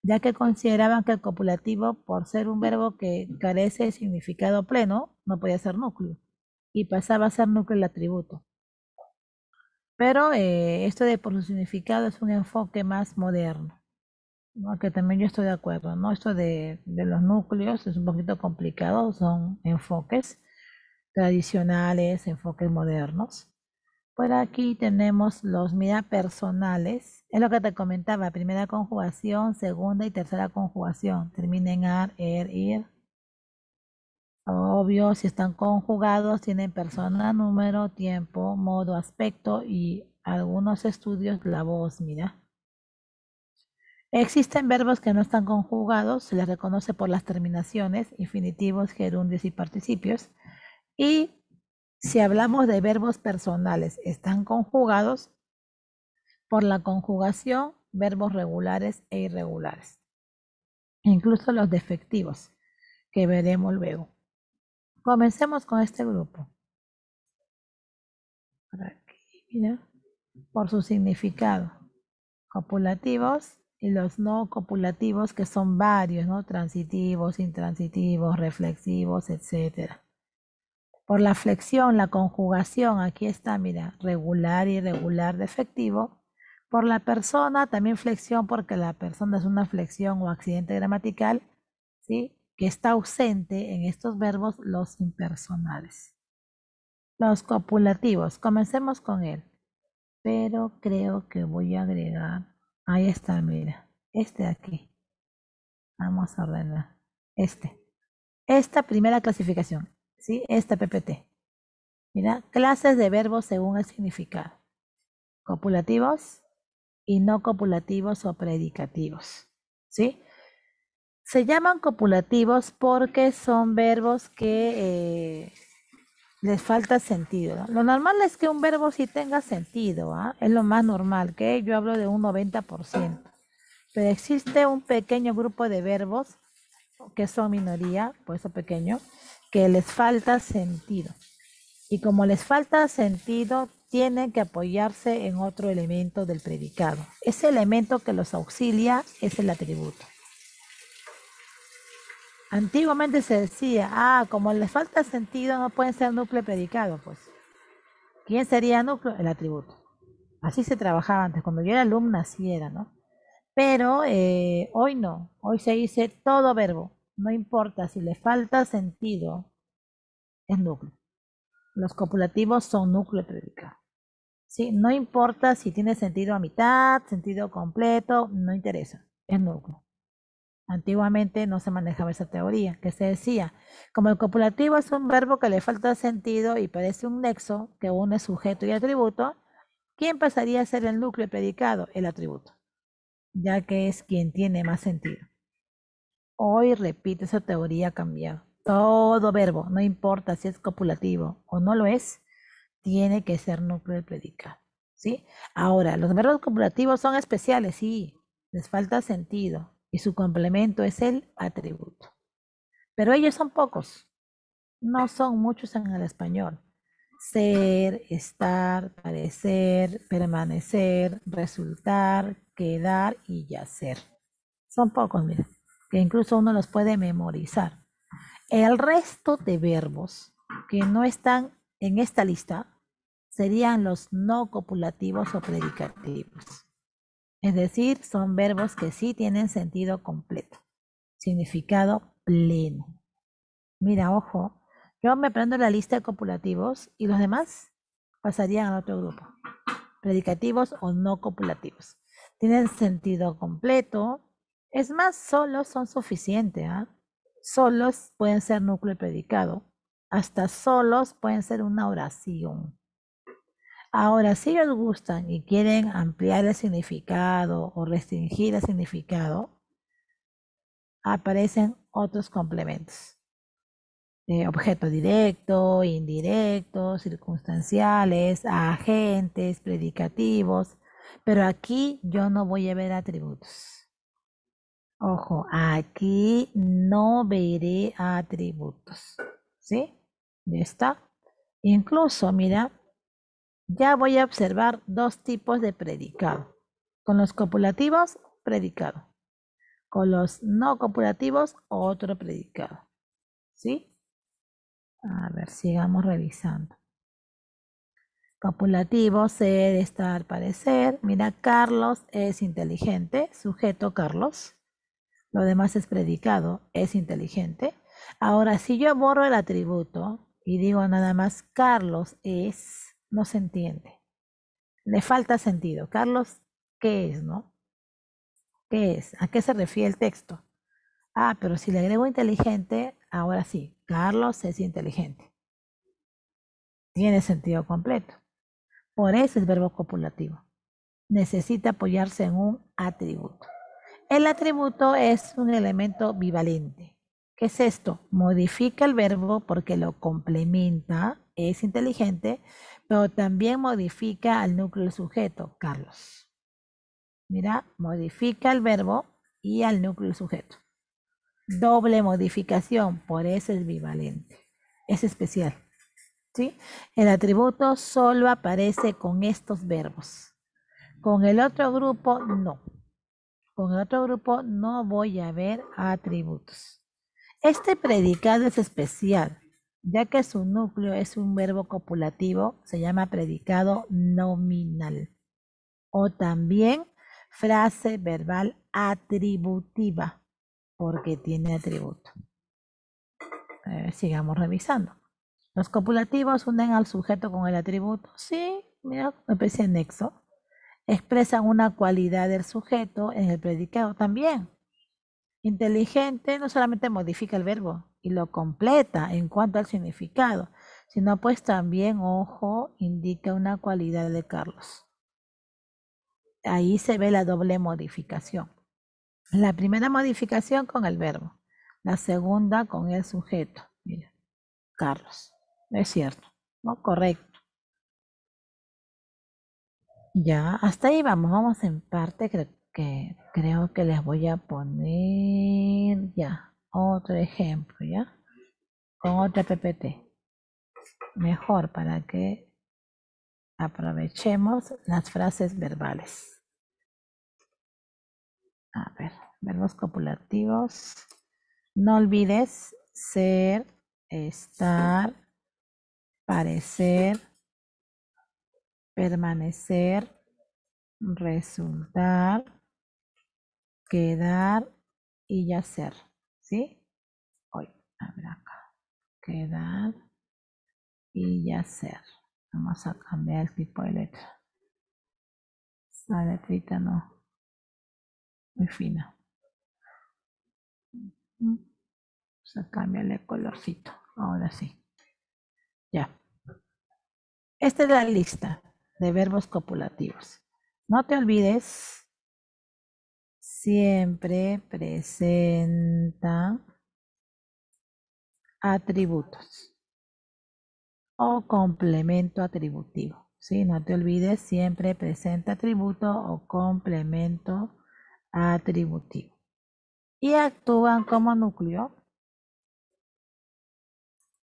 Speaker 1: ya que consideraban que el copulativo, por ser un verbo que carece de significado pleno, no podía ser núcleo y pasaba a ser núcleo el atributo. Pero esto de por su significado es un enfoque más moderno, ¿no? Que también yo estoy de acuerdo, ¿no? Esto de los núcleos es un poquito complicado, son enfoques tradicionales, enfoques modernos. Por aquí tenemos los mira personales, es lo que te comentaba, primera conjugación, segunda y tercera conjugación, termina en ar, ir. Obvio, si están conjugados, tienen persona, número, tiempo, modo, aspecto y algunos estudios la voz, mira. Existen verbos que no están conjugados, se les reconoce por las terminaciones, infinitivos, gerundios y participios. Y si hablamos de verbos personales, están conjugados por la conjugación, verbos regulares e irregulares. Incluso los defectivos, que veremos luego. Comencemos con este grupo. Por aquí, mira, por su significado. Copulativos y los no copulativos, que son varios, ¿no? Transitivos, intransitivos, reflexivos, etc. Por la flexión, la conjugación, aquí está, mira, regular, irregular, defectivo. Por la persona, también flexión, porque la persona es una flexión o accidente gramatical, ¿sí? Que está ausente en estos verbos los impersonales. Los copulativos, comencemos con él. Pero creo que voy a agregar, ahí está, mira, este de aquí. Vamos a ordenar. Esta primera clasificación, ¿sí? Esta PPT. Mira, clases de verbos según el significado. Copulativos y no copulativos o predicativos, ¿sí? Se llaman copulativos porque son verbos que les falta sentido, ¿no? Lo normal es que un verbo sí tenga sentido, ¿ah? Es lo más normal, que yo hablo de un 90%. Pero existe un pequeño grupo de verbos, que son minoría, por eso pequeño, que les falta sentido. Y como les falta sentido, tienen que apoyarse en otro elemento del predicado. Ese elemento que los auxilia es el atributo. Antiguamente se decía, como les falta sentido, no pueden ser núcleo predicado, pues. ¿Quién sería núcleo? El atributo. Así se trabajaba antes, cuando yo era alumna así era, ¿no? Pero hoy no, hoy se dice todo verbo, no importa si le falta sentido, es núcleo. Los copulativos son núcleo predicado. ¿Sí? No importa si tiene sentido a mitad, sentido completo, no interesa, es núcleo. Antiguamente no se manejaba esa teoría, que se decía, como el copulativo es un verbo que le falta sentido y parece un nexo que une sujeto y atributo, ¿quién pasaría a ser el núcleo predicado? El atributo, ya que es quien tiene más sentido. Hoy, repito, esa teoría ha cambiado. Todo verbo, no importa si es copulativo o no lo es, tiene que ser núcleo del predicado, ¿sí? Ahora, los verbos copulativos son especiales, sí, les falta sentido y su complemento es el atributo. Pero ellos son pocos, no son muchos en el español. Ser, estar, parecer, permanecer, resultar, quedar y yacer. Son pocos, mira, que incluso uno los puede memorizar. El resto de verbos que no están en esta lista serían los no copulativos o predicativos. Es decir, son verbos que sí tienen sentido completo, significado pleno. Mira, ojo, yo me aprendo la lista de copulativos y los demás pasarían al otro grupo, predicativos o no copulativos. Tienen sentido completo, es más, solos son suficientes, ¿ah? Solos pueden ser núcleo y predicado, hasta solos pueden ser una oración. Ahora, si ellos gustan y quieren ampliar el significado o restringir el significado, aparecen otros complementos. Objeto directo, indirecto, circunstanciales, agentes, predicativos, pero aquí yo no voy a ver atributos. Ojo, aquí no veré atributos, ¿sí? Ya está. Incluso, mira, ya voy a observar dos tipos de predicado. Con los copulativos, predicado. Con los no copulativos, otro predicado. ¿Sí? A ver, sigamos revisando. Copulativo, ser, estar, parecer. Mira, Carlos es inteligente. Sujeto, Carlos. Lo demás es predicado, es inteligente. Ahora, si yo borro el atributo y digo nada más Carlos es, no se entiende. Le falta sentido. Carlos, ¿qué es, no? ¿Qué es? ¿A qué se refiere el texto? Ah, pero si le agrego inteligente, ahora sí, Carlos es inteligente. Tiene sentido completo. Por eso es verbo copulativo. Necesita apoyarse en un atributo. El atributo es un elemento bivalente. ¿Qué es esto? Modifica el verbo porque lo complementa, es inteligente, pero también modifica al núcleo del sujeto, Carlos. Mira, modifica el verbo y al núcleo del sujeto. Doble modificación, por eso es bivalente. Es especial. ¿Sí? El atributo solo aparece con estos verbos. Con el otro grupo, no. Con el otro grupo no voy a ver atributos. Este predicado es especial, ya que su núcleo es un verbo copulativo, se llama predicado nominal. O también frase verbal atributiva, porque tiene atributo. Sigamos revisando. Los copulativos unen al sujeto con el atributo. Sí, mira, especie de nexo. Expresan una cualidad del sujeto en el predicado también. Inteligente no solamente modifica el verbo y lo completa en cuanto al significado, sino pues también, ojo, indica una cualidad de Carlos. Ahí se ve la doble modificación. La primera modificación con el verbo, la segunda con el sujeto. Mira, Carlos. Es cierto, ¿no? Correcto. Ya, hasta ahí vamos. Vamos en parte. Creo que les voy a poner ya otro ejemplo, ¿ya? Con otra PPT. Mejor para que aprovechemos las frases verbales. A ver, verbos copulativos. No olvides ser, estar, parecer, permanecer, resultar, quedar y yacer. ¿Sí? Hoy, a ver acá. Quedar y yacer. Vamos a cambiar el tipo de letra. Esa letrita no. Muy fina. Vamos a cambiarle el colorcito. Ahora sí. Ya. Esta es la lista de verbos copulativos. No te olvides, siempre presenta atributos o complemento atributivo. ¿Sí? No te olvides, siempre presenta atributo o complemento atributivo. Y actúan como núcleo.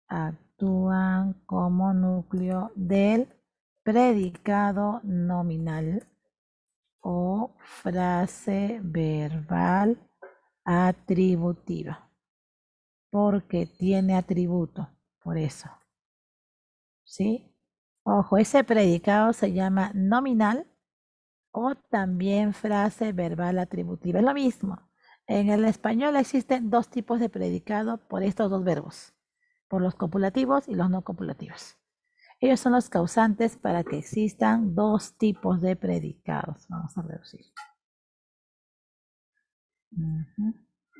Speaker 1: Actúan como núcleo del predicado nominal o frase verbal atributiva, porque tiene atributo, por eso. ¿Sí? Ojo, ese predicado se llama nominal o también frase verbal atributiva. Es lo mismo. En el español existen dos tipos de predicado por estos dos verbos, por los copulativos y los no copulativos. Ellos son los causantes para que existan dos tipos de predicados. Vamos a reducir.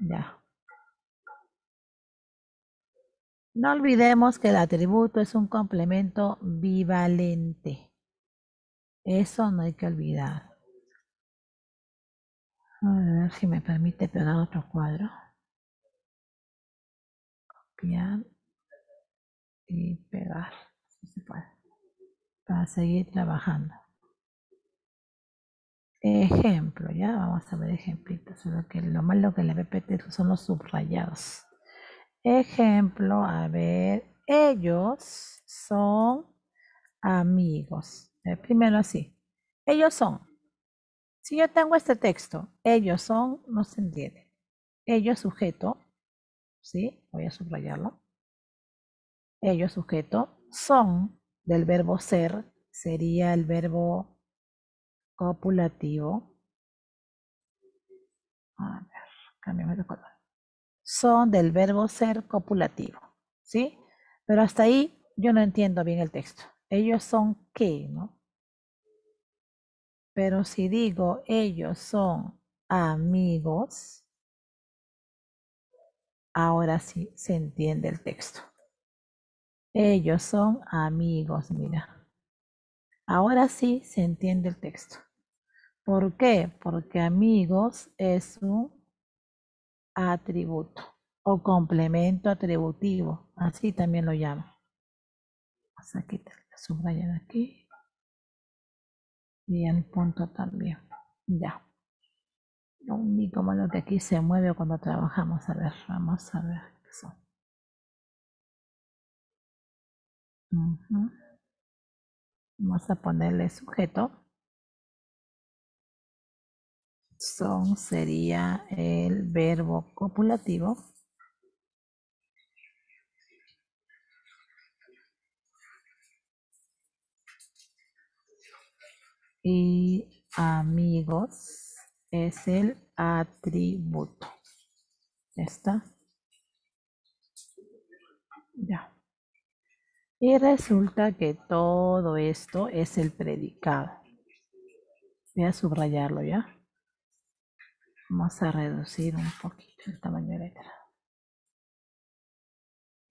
Speaker 1: Ya. No olvidemos que el atributo es un complemento bivalente. Eso no hay que olvidar. A ver si me permite pegar otro cuadro. Copiar y pegar. Si se puede. Para seguir trabajando. Ejemplo, ya vamos a ver ejemplitos. Solo que lo malo que le PPT son los subrayados. Ejemplo, a ver, ellos son amigos. Primero así. Ellos son. Si yo tengo este texto, ellos son, no se entiende. Ellos sujeto, ¿sí? Voy a subrayarlo. Ellos sujeto son del verbo ser, sería el verbo copulativo. A ver, cambiamos de color. Son del verbo ser copulativo, ¿sí? Pero hasta ahí yo no entiendo bien el texto. Ellos son qué, ¿no? Pero si digo ellos son amigos, ahora sí se entiende el texto. Ellos son amigos, mira. Ahora sí se entiende el texto. ¿Por qué? Porque amigos es un atributo o complemento atributivo. Así también lo llamo. Vamos a quitar la subraya de aquí. Y el punto también. Ya. Lo único malo que aquí se mueve cuando trabajamos. A ver, vamos a ver qué son. Vamos a ponerle sujeto. Son sería el verbo copulativo. Y amigos es el atributo. ¿Ya está? Ya. Y resulta que todo esto es el predicado. Voy a subrayarlo ya. Vamos a reducir un poquito el tamaño de letra.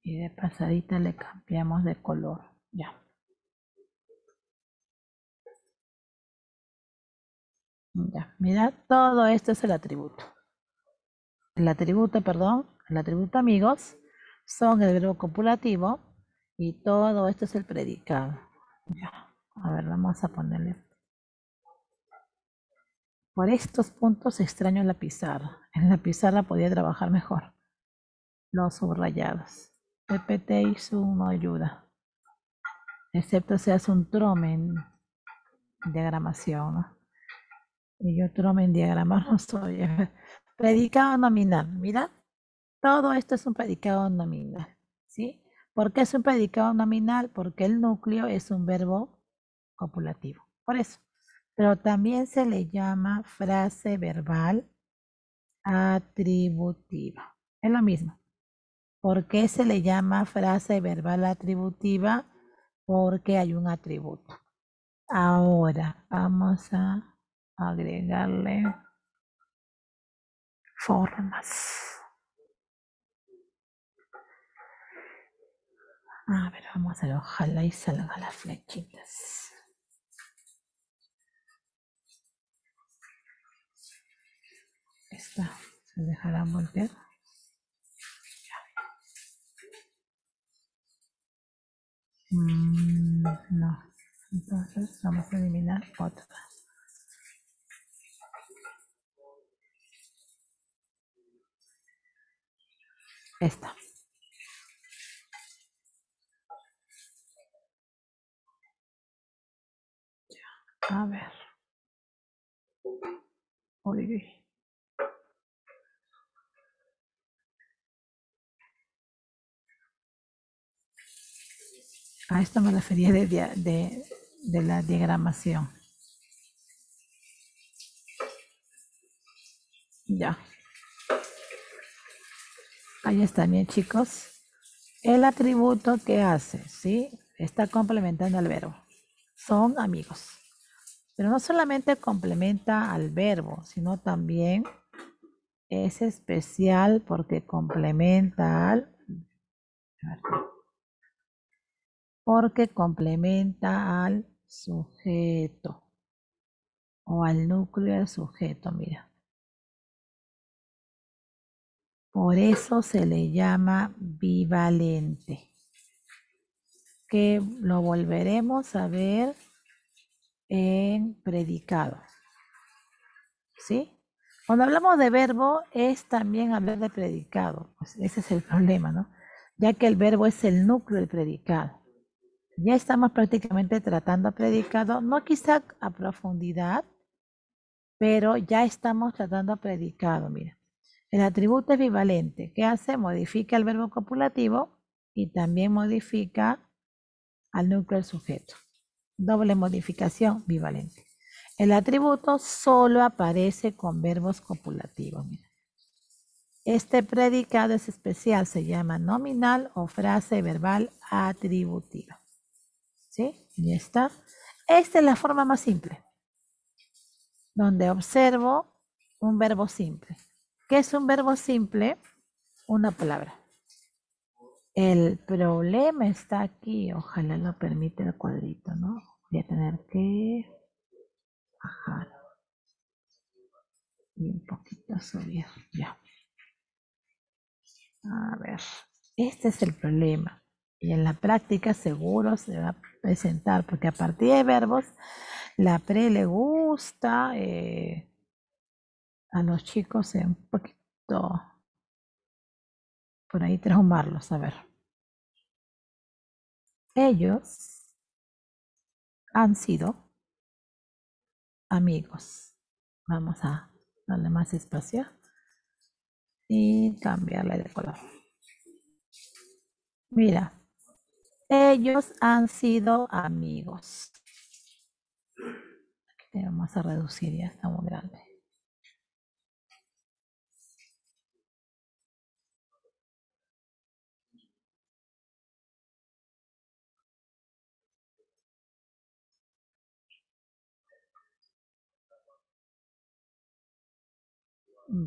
Speaker 1: Y de pasadita le cambiamos de color. Ya. Ya. Mira, todo esto es el atributo. El atributo amigos son el verbo copulativo y todo esto es el predicado. Ya. A ver, vamos a ponerle. Por estos puntos extraño la pizarra. En la pizarra podía trabajar mejor. Los subrayados. PPT y Zoom no ayuda. Excepto se hace un tromen diagramación, ¿no? Y yo tromen diagramar no soy. Predicado nominal. Mira, todo esto es un predicado nominal. ¿Sí? ¿Por qué es un predicado nominal? Porque el núcleo es un verbo copulativo. Por eso. Pero también se le llama frase verbal atributiva. Es lo mismo. ¿Por qué se le llama frase verbal atributiva? Porque hay un atributo. Ahora vamos a agregarle formas. A ver, vamos a hacer, ojalá y salgan las flechitas. Esta, se dejará voltear. No, entonces vamos a eliminar otra. Esta. A ver. Uy, uy. A esto me refería de la diagramación. Ya. Ahí está bien, chicos. El atributo que hace, ¿sí? Está complementando al verbo. Son amigos. Pero no solamente complementa al verbo, sino también es especial porque complementa al sujeto o al núcleo del sujeto, mira. Por eso se le llama bivalente, que lo volveremos a ver en predicado. ¿Sí? Cuando hablamos de verbo es también hablar de predicado. Pues ese es el problema, ¿no? Ya que el verbo es el núcleo del predicado. Ya estamos prácticamente tratando predicado, no quizá a profundidad, pero ya estamos tratando predicado, mira. El atributo es bivalente. ¿Qué hace? Modifica el verbo copulativo y también modifica al núcleo del sujeto. Doble modificación, bivalente. El atributo solo aparece con verbos copulativos. Mira. Este predicado es especial, se llama nominal o frase verbal atributiva. ¿Sí? Ya está. Esta es la forma más simple, donde observo un verbo simple. ¿Qué es un verbo simple? Una palabra. El problema está aquí, ojalá lo permita el cuadrito, ¿no? Voy a tener que bajar y un poquito subir, ya. A ver, este es el problema. Y en la práctica seguro se va a presentar, porque a partir de verbos, la pre le gusta a los chicos un poquito por ahí traumarlos. A ver. Ellos han sido amigos. Vamos a darle más espacio y cambiarle de color. Mira, ellos han sido amigos. Aquí vamos a reducir, ya está muy grande.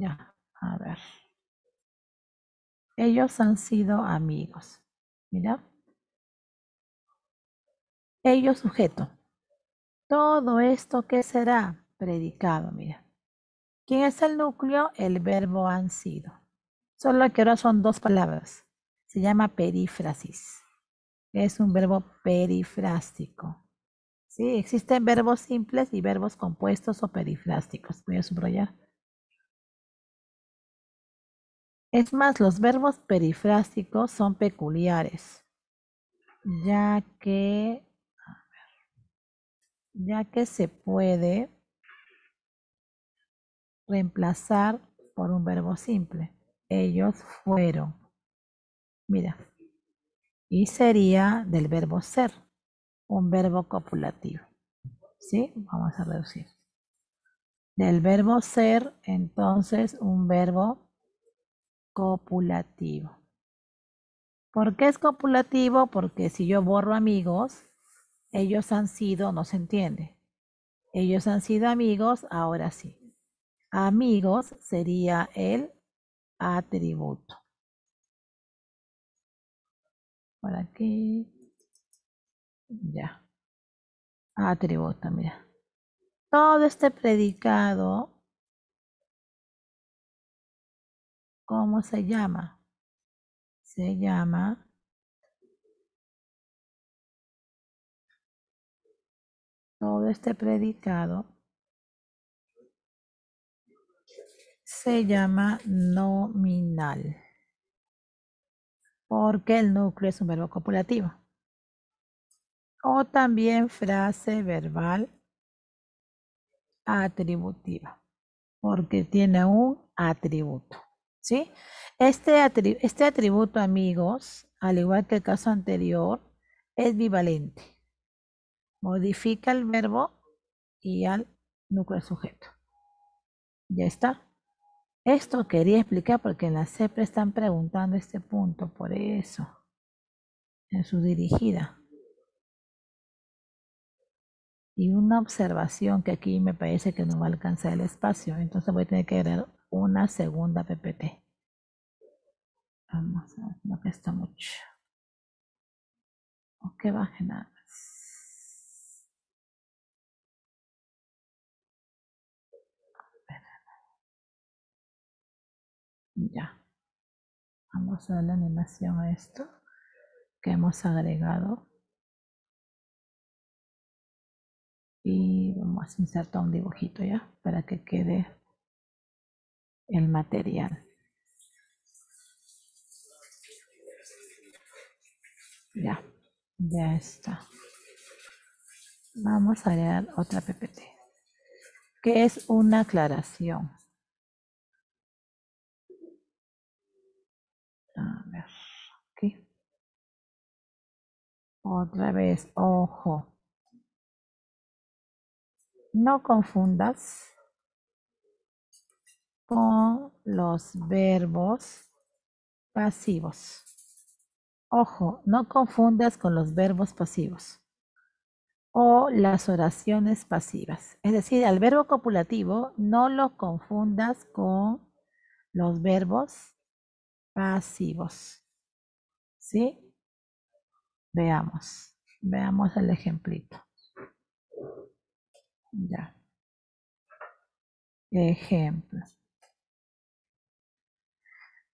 Speaker 1: Ya, a ver. Ellos han sido amigos. Mira. Ellos sujeto. Todo esto, ¿qué será? Predicado, mira. ¿Quién es el núcleo? El verbo han sido. Solo que ahora son dos palabras. Se llama perífrasis. Es un verbo perifrástico. ¿Sí? Existen verbos simples y verbos compuestos o perifrásticos. Voy a subrayar. Es más, los verbos perifrásticos son peculiares, ya que se puede reemplazar por un verbo simple. Ellos fueron. Mira. Y sería del verbo ser, un verbo copulativo. ¿Sí? Vamos a reducir. Del verbo ser, entonces, un verbo copulativo. ¿Por qué es copulativo? Porque si yo borro amigos, ellos han sido, no se entiende. Ellos han sido amigos, ahora sí. Amigos sería el atributo. por aquí. Ya. Atributo, mira. Todo este predicado, ¿cómo se llama? Se llama todo este predicado se llama nominal, porque el núcleo es un verbo copulativo. O también frase verbal atributiva, porque tiene un atributo, ¿sí? Este atributo, amigos, al igual que el caso anterior, es bivalente. Modifica el verbo y al núcleo sujeto. Ya está. Esto quería explicar porque en la CEPRE están preguntando este punto, por eso, en su dirigida. Y una observación que aquí me parece que no va a alcanzar el espacio, entonces voy a tener que agregar una segunda PPT. Vamos a ver, no que está mucho. O que baje nada más. Ya. Vamos a darle animación a esto que hemos agregado. Y vamos a insertar un dibujito ya para que quede el material. Ya, ya está. Vamos a agregar otra PPT, que es una aclaración. A ver, aquí. Otra vez, ojo. No confundas con los verbos pasivos. Ojo, no confundas con los verbos pasivos o las oraciones pasivas. Es decir, al verbo copulativo no lo confundas con los verbos pasivos. ¿Sí? Veamos el ejemplito. Ya. Ejemplo.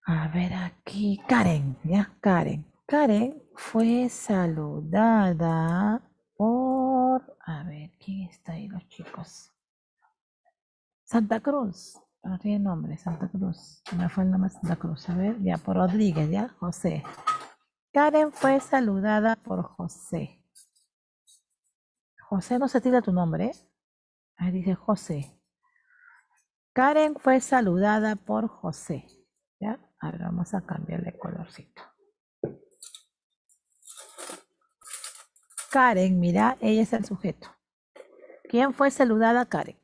Speaker 1: A ver aquí, Karen, ¿ya? Karen. Karen fue saludada por... A ver, ¿quién está ahí los chicos? Santa Cruz. No tiene nombre, Santa Cruz. Me fue el nombre de Santa Cruz. A ver, ya, por Rodríguez, ¿ya? José. Karen fue saludada por José. José no se tira tu nombre, ¿eh? Ahí dice José. Karen fue saludada por José. ¿Ya? A ver, vamos a cambiarle el colorcito. Karen, mira, ella es el sujeto. ¿Quién fue saludada? Karen.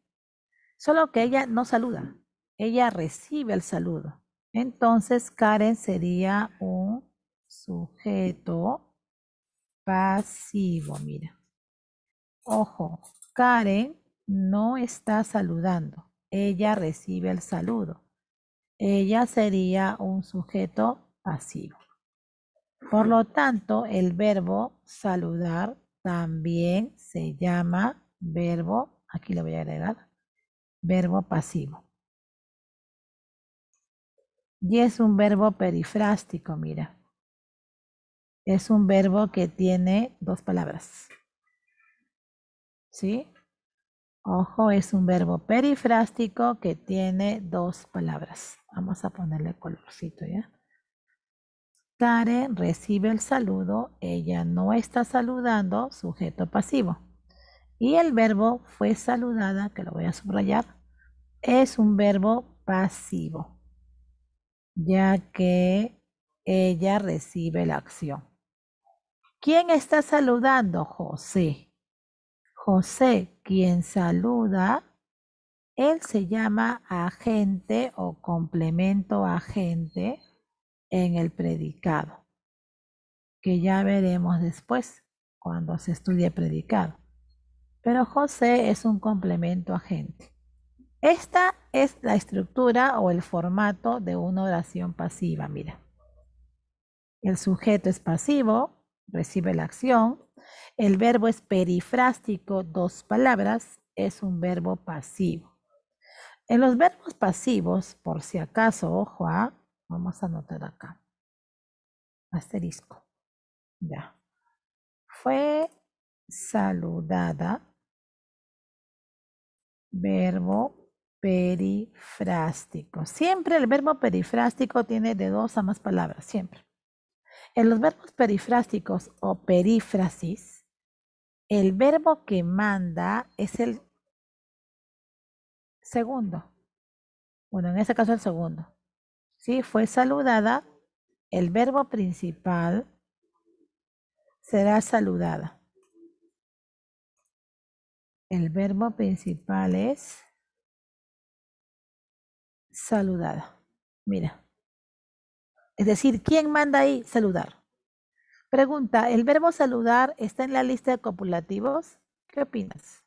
Speaker 1: Solo que ella no saluda. Ella recibe el saludo. Entonces, Karen sería un sujeto pasivo, mira. Ojo, Karen no está saludando. Ella recibe el saludo. Ella sería un sujeto pasivo. Por lo tanto, el verbo saludar también se llama verbo, aquí le voy a agregar, verbo pasivo. Y es un verbo perifrástico, mira. Es un verbo que tiene dos palabras. ¿Sí? Ojo, es un verbo perifrástico que tiene dos palabras. Vamos a ponerle colorcito, ¿ya? Karen recibe el saludo, ella no está saludando, sujeto pasivo. Y el verbo fue saludada, que lo voy a subrayar, es un verbo pasivo, ya que ella recibe la acción. ¿Quién está saludando? José. José, quien saluda, él se llama agente o complemento agente en el predicado, que ya veremos después cuando se estudie predicado. Pero José es un complemento agente. Esta es la estructura o el formato de una oración pasiva, mira. El sujeto es pasivo, recibe la acción. El verbo es perifrástico, 2 palabras, es un verbo pasivo. En los verbos pasivos, por si acaso, ojo, vamos a anotar acá, asterisco, ya. Fue saludada, verbo perifrástico. Siempre el verbo perifrástico tiene de 2 a más palabras, siempre. En los verbos perifrásticos o perífrasis, el verbo que manda es el segundo. Bueno, en este caso el segundo. ¿Sí? Fue saludada, el verbo principal será saludada. El verbo principal es saludada. Mira. Es decir, ¿quién manda ahí? Saludar. Pregunta, ¿el verbo saludar está en la lista de copulativos? ¿Qué opinas?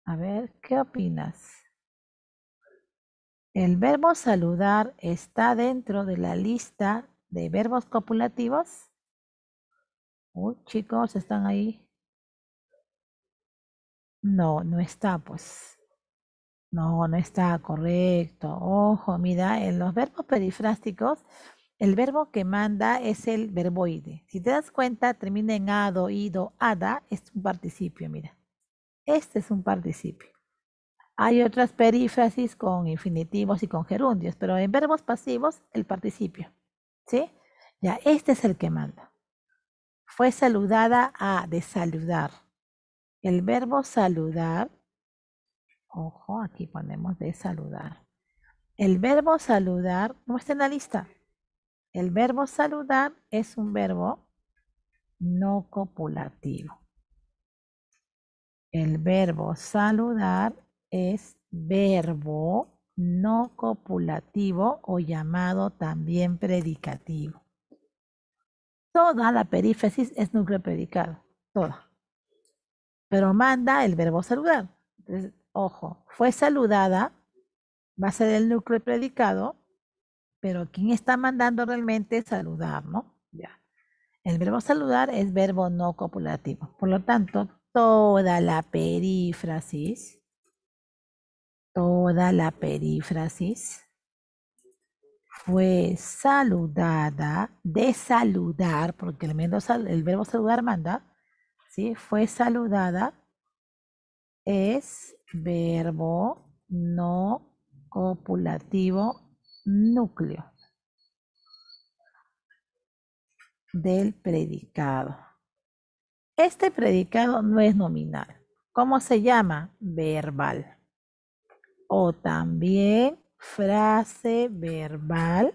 Speaker 1: A ver, ¿qué opinas? ¿El verbo saludar está dentro de la lista de verbos copulativos? Uy, chicos, ¿están ahí? No, no está, pues. No, no está correcto. Ojo, mira, en los verbos perifrásticos, el verbo que manda es el verboide. Si te das cuenta, termina en ado, ido, ada, es un participio, mira. Este es un participio. Hay otras perífrasis con infinitivos y con gerundios, pero en verbos pasivos, el participio. ¿Sí? Ya, este es el que manda. Fue saludada de saludar. El verbo saludar, ojo, aquí ponemos de saludar. El verbo saludar no está en la lista. El verbo saludar es un verbo no copulativo. El verbo saludar es verbo no copulativo o llamado también predicativo. Toda la perífrasis es núcleo predicado, toda. Pero manda el verbo saludar. Entonces, ojo, fue saludada, va a ser el núcleo predicado, pero ¿quién está mandando realmente saludar, no? Ya. El verbo saludar es verbo no copulativo. Por lo tanto, toda la perífrasis fue saludada, de saludar, porque el verbo saludar manda, ¿sí? Fue saludada es verbo no copulativo núcleo del predicado. Este predicado no es nominal. ¿Cómo se llama? Verbal. O también frase verbal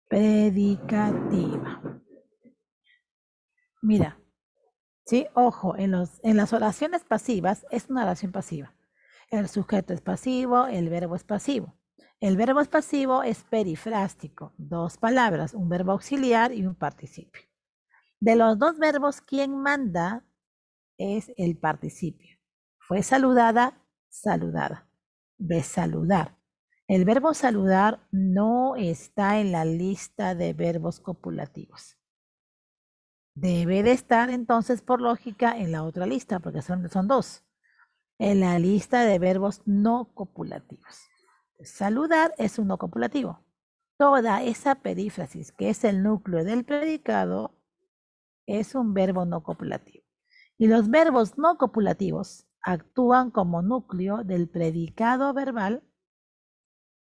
Speaker 1: predicativa. Mira, sí, ojo, en las oraciones pasivas es una oración pasiva. El sujeto es pasivo, el verbo es pasivo. El verbo es pasivo es perifrástico, 2 palabras, un verbo auxiliar y un participio. De los 2 verbos, ¿quién manda? Es el participio. Fue saludada, saludada. De saludar. El verbo saludar no está en la lista de verbos copulativos. Debe de estar entonces por lógica en la otra lista, porque son 2. En la lista de verbos no copulativos. Saludar es un no copulativo. Toda esa perífrasis, que es el núcleo del predicado, es un verbo no copulativo. Y los verbos no copulativos actúan como núcleo del predicado verbal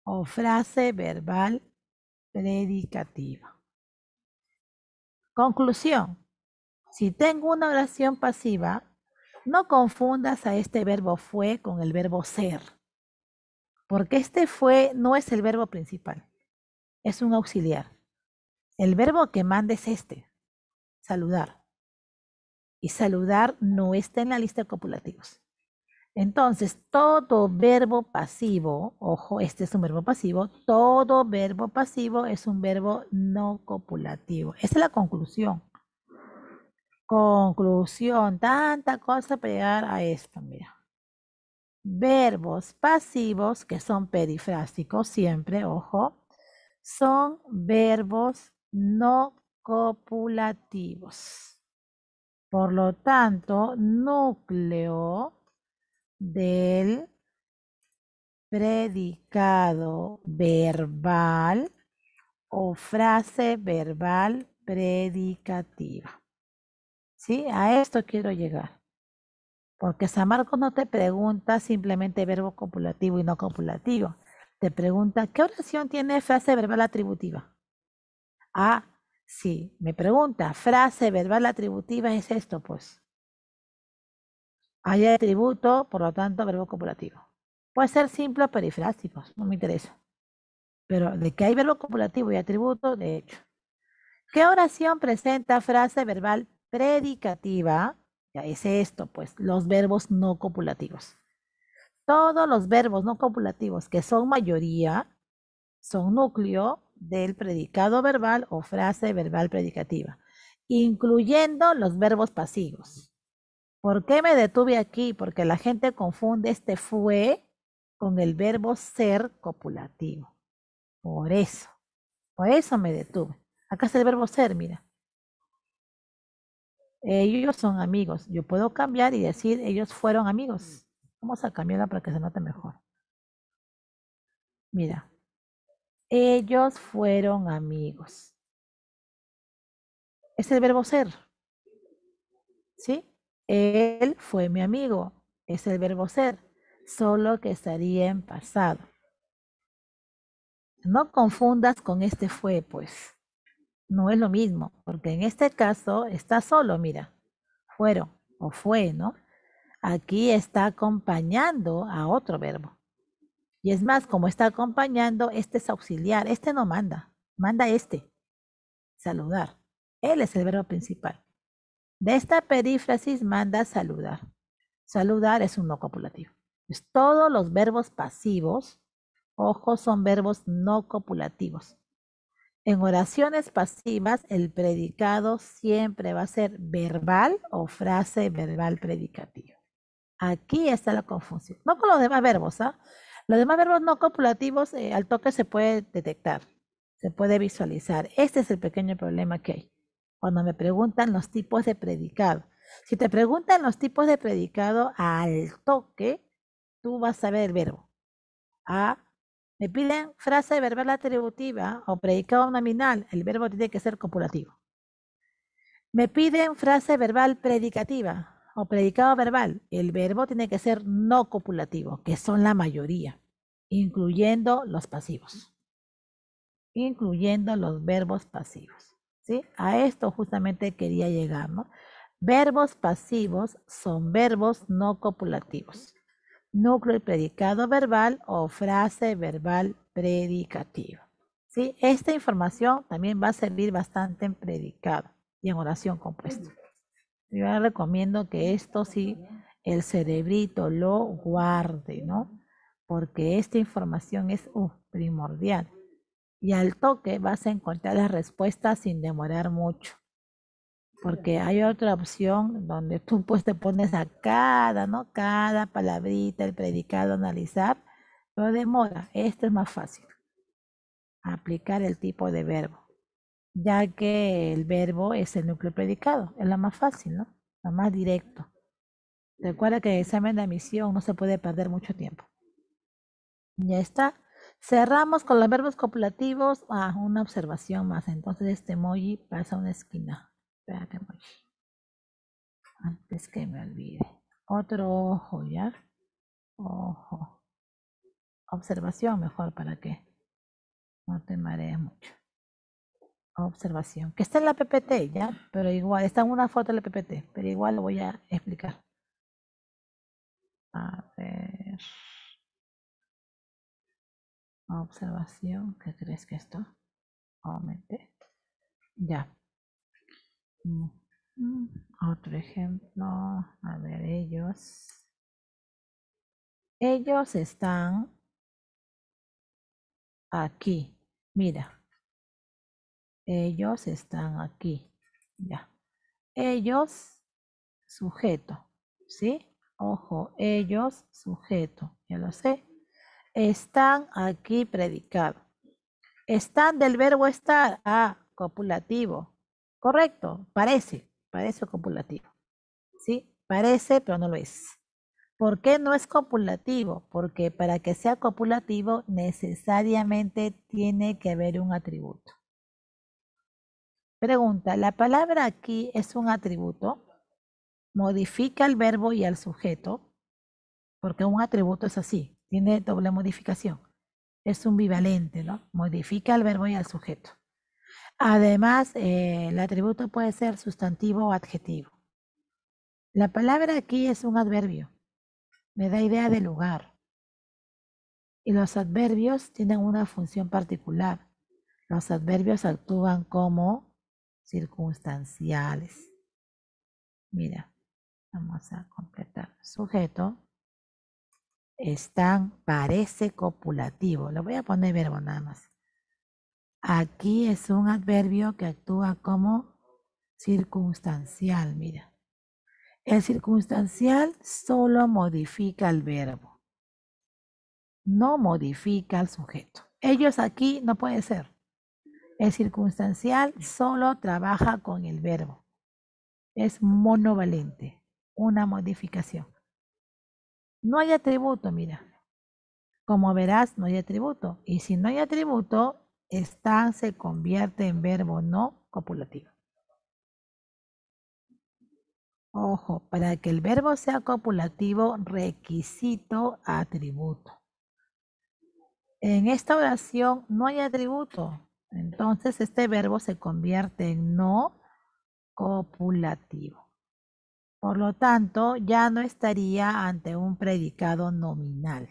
Speaker 1: o frase verbal predicativa. Conclusión. Si tengo una oración pasiva, no confundas a este verbo fue con el verbo ser, porque este fue no es el verbo principal, es un auxiliar. El verbo que manda es este, saludar. Y saludar no está en la lista de copulativos. Entonces, todo verbo pasivo, ojo, este es un verbo pasivo, todo verbo pasivo es un verbo no copulativo. Esa es la conclusión. Conclusión, tanta cosa para llegar a esto, mira. Verbos pasivos, que son perifrásticos siempre, ojo, son verbos no copulativos. Por lo tanto, núcleo del predicado verbal o frase verbal predicativa. ¿Sí? A esto quiero llegar. Porque San Marcos no te pregunta simplemente verbo copulativo y no copulativo. Te pregunta, ¿qué oración tiene frase verbal atributiva? Ah, sí, me pregunta, frase verbal atributiva es esto, pues. Hay atributo, por lo tanto, verbo copulativo. Puede ser simple o perifrástico, no me interesa. Pero de que hay verbo copulativo y atributo, de hecho. ¿Qué oración presenta frase verbal predicativa? Ya es esto, pues, los verbos no copulativos. Todos los verbos no copulativos que son mayoría son núcleo del predicado verbal o frase verbal predicativa, incluyendo los verbos pasivos. ¿Por qué me detuve aquí? Porque la gente confunde este fue con el verbo ser copulativo. Por eso me detuve. Acá está el verbo ser, mira. Ellos son amigos. Yo puedo cambiar y decir ellos fueron amigos. Vamos a cambiarla para que se note mejor. Mira. Ellos fueron amigos. Es el verbo ser. ¿Sí? Él fue mi amigo. Es el verbo ser. Solo que estaría en pasado. No confundas con este fue, pues. No es lo mismo, porque en este caso está solo, mira. Fueron o fue, ¿no? Aquí está acompañando a otro verbo. Y es más, como está acompañando, este es auxiliar. Este no manda. Manda este. Saludar. Él es el verbo principal. De esta perífrasis manda saludar. Saludar es un no copulativo. Pues todos los verbos pasivos, ojo, son verbos no copulativos. En oraciones pasivas, el predicado siempre va a ser verbal o frase verbal predicativa. Aquí está la confusión. No con los demás verbos, ¿ah? Los demás verbos no copulativos al toque se puede detectar, se puede visualizar. Este es el pequeño problema que hay. Cuando me preguntan los tipos de predicado. Si te preguntan los tipos de predicado al toque, tú vas a ver el verbo. Me piden frase verbal atributiva o predicado nominal. El verbo tiene que ser copulativo. Me piden frase verbal predicativa o predicado verbal. El verbo tiene que ser no copulativo, que son la mayoría, incluyendo los pasivos. Incluyendo los verbos pasivos. ¿Sí? A esto justamente quería llegar, ¿no? Verbos pasivos son verbos no copulativos. Núcleo y predicado verbal o frase verbal predicativa. ¿Sí? Esta información también va a servir bastante en predicado y en oración compuesta. Yo recomiendo que esto sí, el cerebrito lo guarde, ¿no? Porque esta información es primordial. Y al toque vas a encontrar las respuestas sin demorar mucho. Porque hay otra opción donde tú pues te pones a cada palabrita, el predicado, analizar, pero demora. Esto es más fácil. Aplicar el tipo de verbo, ya que el verbo es el núcleo predicado, es lo más fácil, ¿no? Lo más directo. Recuerda que en el examen de admisión no se puede perder mucho tiempo. Ya está. Cerramos con los verbos copulativos. Una observación más. Entonces este emoji pasa a una esquina. Espérate, emoji. Antes que me olvide. Otro ojo, ¿ya? Ojo. Observación mejor para que no te marees mucho. Observación. Que está en la PPT, ¿ya? Pero igual, está en una foto de la PPT, pero igual lo voy a explicar. A ver. Observación. ¿Qué crees que esto? Aumente. Ya. Otro ejemplo. A ver, ellos están aquí. Mira. Ellos están aquí. Ya. Ellos, sujeto. ¿Sí? Ojo, ellos, sujeto. Ya lo sé. Están aquí predicado. Están del verbo estar. Copulativo. Correcto, parece copulativo. ¿Sí? Parece, pero no lo es. ¿Por qué no es copulativo? Porque para que sea copulativo necesariamente tiene que haber un atributo. Pregunta, ¿la palabra aquí es un atributo? ¿Modifica al verbo y al sujeto? Porque un atributo es así, tiene doble modificación. Es un bivalente, ¿no? Modifica al verbo y al sujeto. Además, el atributo puede ser sustantivo o adjetivo. La palabra aquí es un adverbio. Me da idea de lugar. Y los adverbios tienen una función particular. Los adverbios actúan como circunstanciales. Mira, vamos a completar. Sujeto, parece copulativo. Le voy a poner verbo nada más. Aquí es un adverbio que actúa como circunstancial, mira. El circunstancial solo modifica el verbo, no modifica al sujeto. Ellos aquí no puede ser. El circunstancial solo trabaja con el verbo. Es monovalente, una modificación. No hay atributo, mira. Como verás, no hay atributo. Y si no hay atributo, se convierte en verbo no copulativo. Ojo, para que el verbo sea copulativo, requisito atributo. En esta oración no hay atributo. Entonces este verbo se convierte en no copulativo. Por lo tanto, ya no estaría ante un predicado nominal,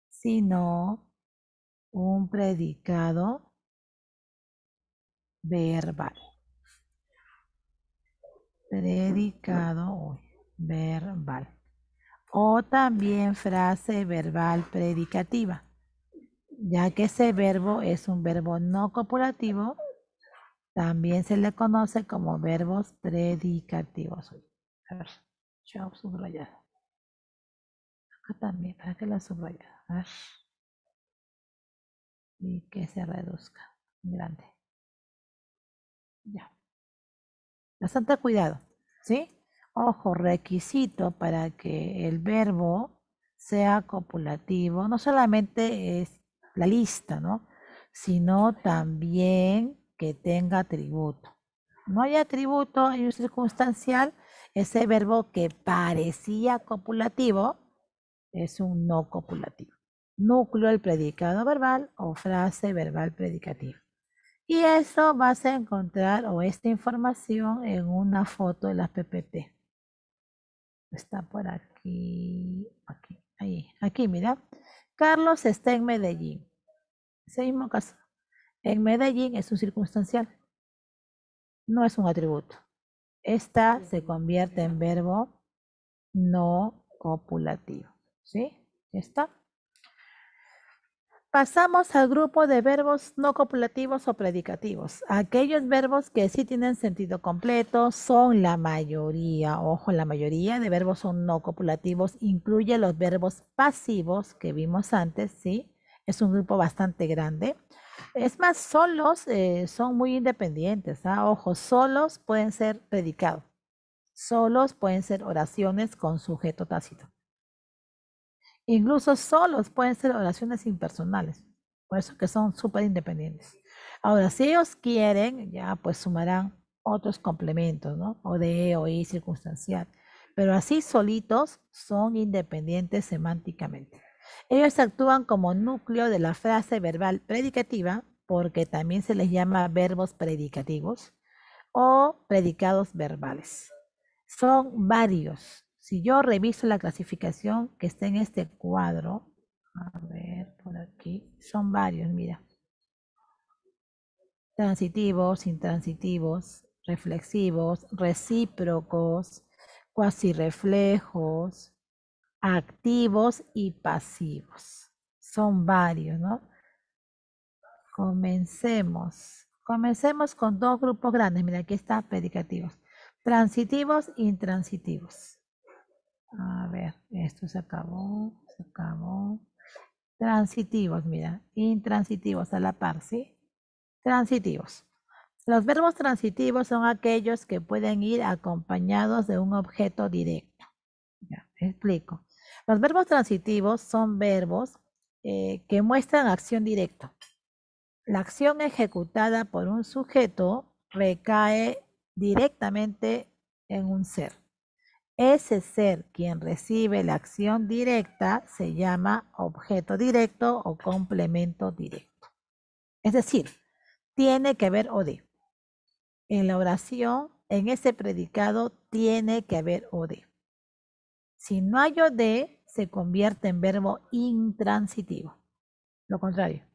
Speaker 1: sino un predicado verbal. Predicado verbal. O también frase verbal predicativa, ya que ese verbo es un verbo no copulativo, también se le conoce como verbos predicativos. A ver, yo subrayado. Acá también, para que la subrayado. A ver. Y que se reduzca. Grande. Ya. Bastante cuidado, ¿sí? Ojo, requisito para que el verbo sea copulativo, no solamente es la lista, ¿no? Sino también que tenga atributo. No hay atributo, hay un circunstancial, ese verbo que parecía copulativo es un no copulativo. Núcleo del predicado verbal o frase verbal predicativa. Y eso vas a encontrar, o esta información, en una foto de las PPT. Está por aquí, aquí, mira. Carlos está en Medellín. Ese mismo caso. En Medellín es un circunstancial. No es un atributo. Esta se convierte en verbo no copulativo. ¿Sí? ¿Ya está? Pasamos al grupo de verbos no copulativos o predicativos. Aquellos verbos que sí tienen sentido completo son la mayoría. Ojo, la mayoría de verbos son no copulativos. Incluye los verbos pasivos que vimos antes, ¿sí? Es un grupo bastante grande. Es más, solos son muy independientes. ¿Ah? Ojo, solos pueden ser predicados. Solos pueden ser oraciones con sujeto tácito. Incluso solos pueden ser oraciones impersonales, por eso que son súper independientes. Ahora, si ellos quieren, ya pues sumarán otros complementos, ¿no? O de, o y, circunstancial. Pero así solitos son independientes semánticamente. Ellos actúan como núcleo de la frase verbal predicativa, porque también se les llama verbos predicativos o predicados verbales. Son varios. Si yo reviso la clasificación que está en este cuadro, a ver, por aquí, son varios, mira. Transitivos, intransitivos, reflexivos, recíprocos, cuasirreflejos, activos y pasivos. Son varios, ¿no? Comencemos. Comencemos con dos grupos grandes. Mira, aquí está predicativos. Transitivos e intransitivos. A ver, esto se acabó, se acabó. Transitivos, mira, intransitivos a la par, ¿sí? Transitivos. Los verbos transitivos son aquellos que pueden ir acompañados de un objeto directo. Ya, explico. Los verbos transitivos son verbos que muestran acción directa. La acción ejecutada por un sujeto recae directamente en un ser. Ese ser quien recibe la acción directa se llama objeto directo o complemento directo. Es decir, tiene que haber OD. En la oración, en ese predicado, tiene que haber OD. Si no hay OD, se convierte en verbo intransitivo. Lo contrario.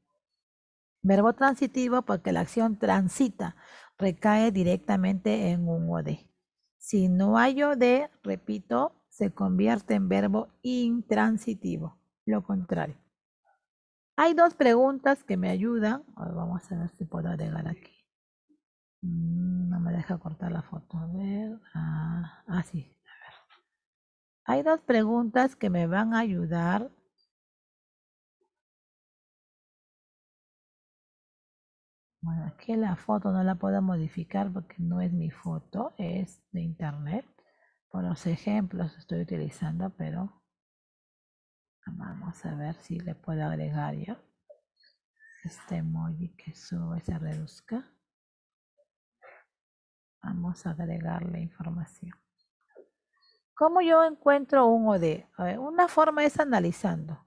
Speaker 1: Verbo transitivo porque la acción transita, recae directamente en un OD. Si no hay OD, repito, se convierte en verbo intransitivo. Lo contrario. Hay dos preguntas que me ayudan. Vamos a ver si puedo agregar aquí. No me deja cortar la foto. A ver. Sí. A ver. Hay dos preguntas que me van a ayudar. Bueno, aquí la foto no la puedo modificar porque no es mi foto, es de internet. Por los ejemplos estoy utilizando, pero vamos a ver si le puedo agregar yo este emoji que sube, se reduzca. Vamos a agregarle información. ¿Cómo yo encuentro un OD? A ver, una forma es analizando,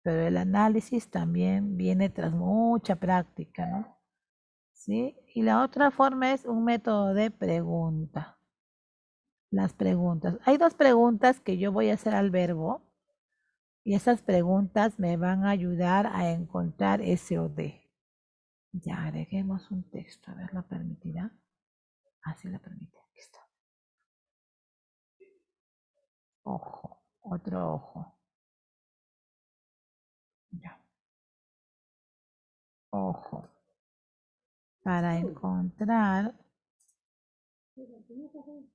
Speaker 1: pero el análisis también viene tras mucha práctica, ¿no? ¿Sí? Y la otra forma es un método de pregunta. Las preguntas. Hay dos preguntas que yo voy a hacer al verbo y esas preguntas me van a ayudar a encontrar ese OD. Ya agreguemos un texto. A ver, ¿lo permitirá? Sí lo permite. Aquí está. Ojo. Otro ojo. Ya. Ojo. Para encontrar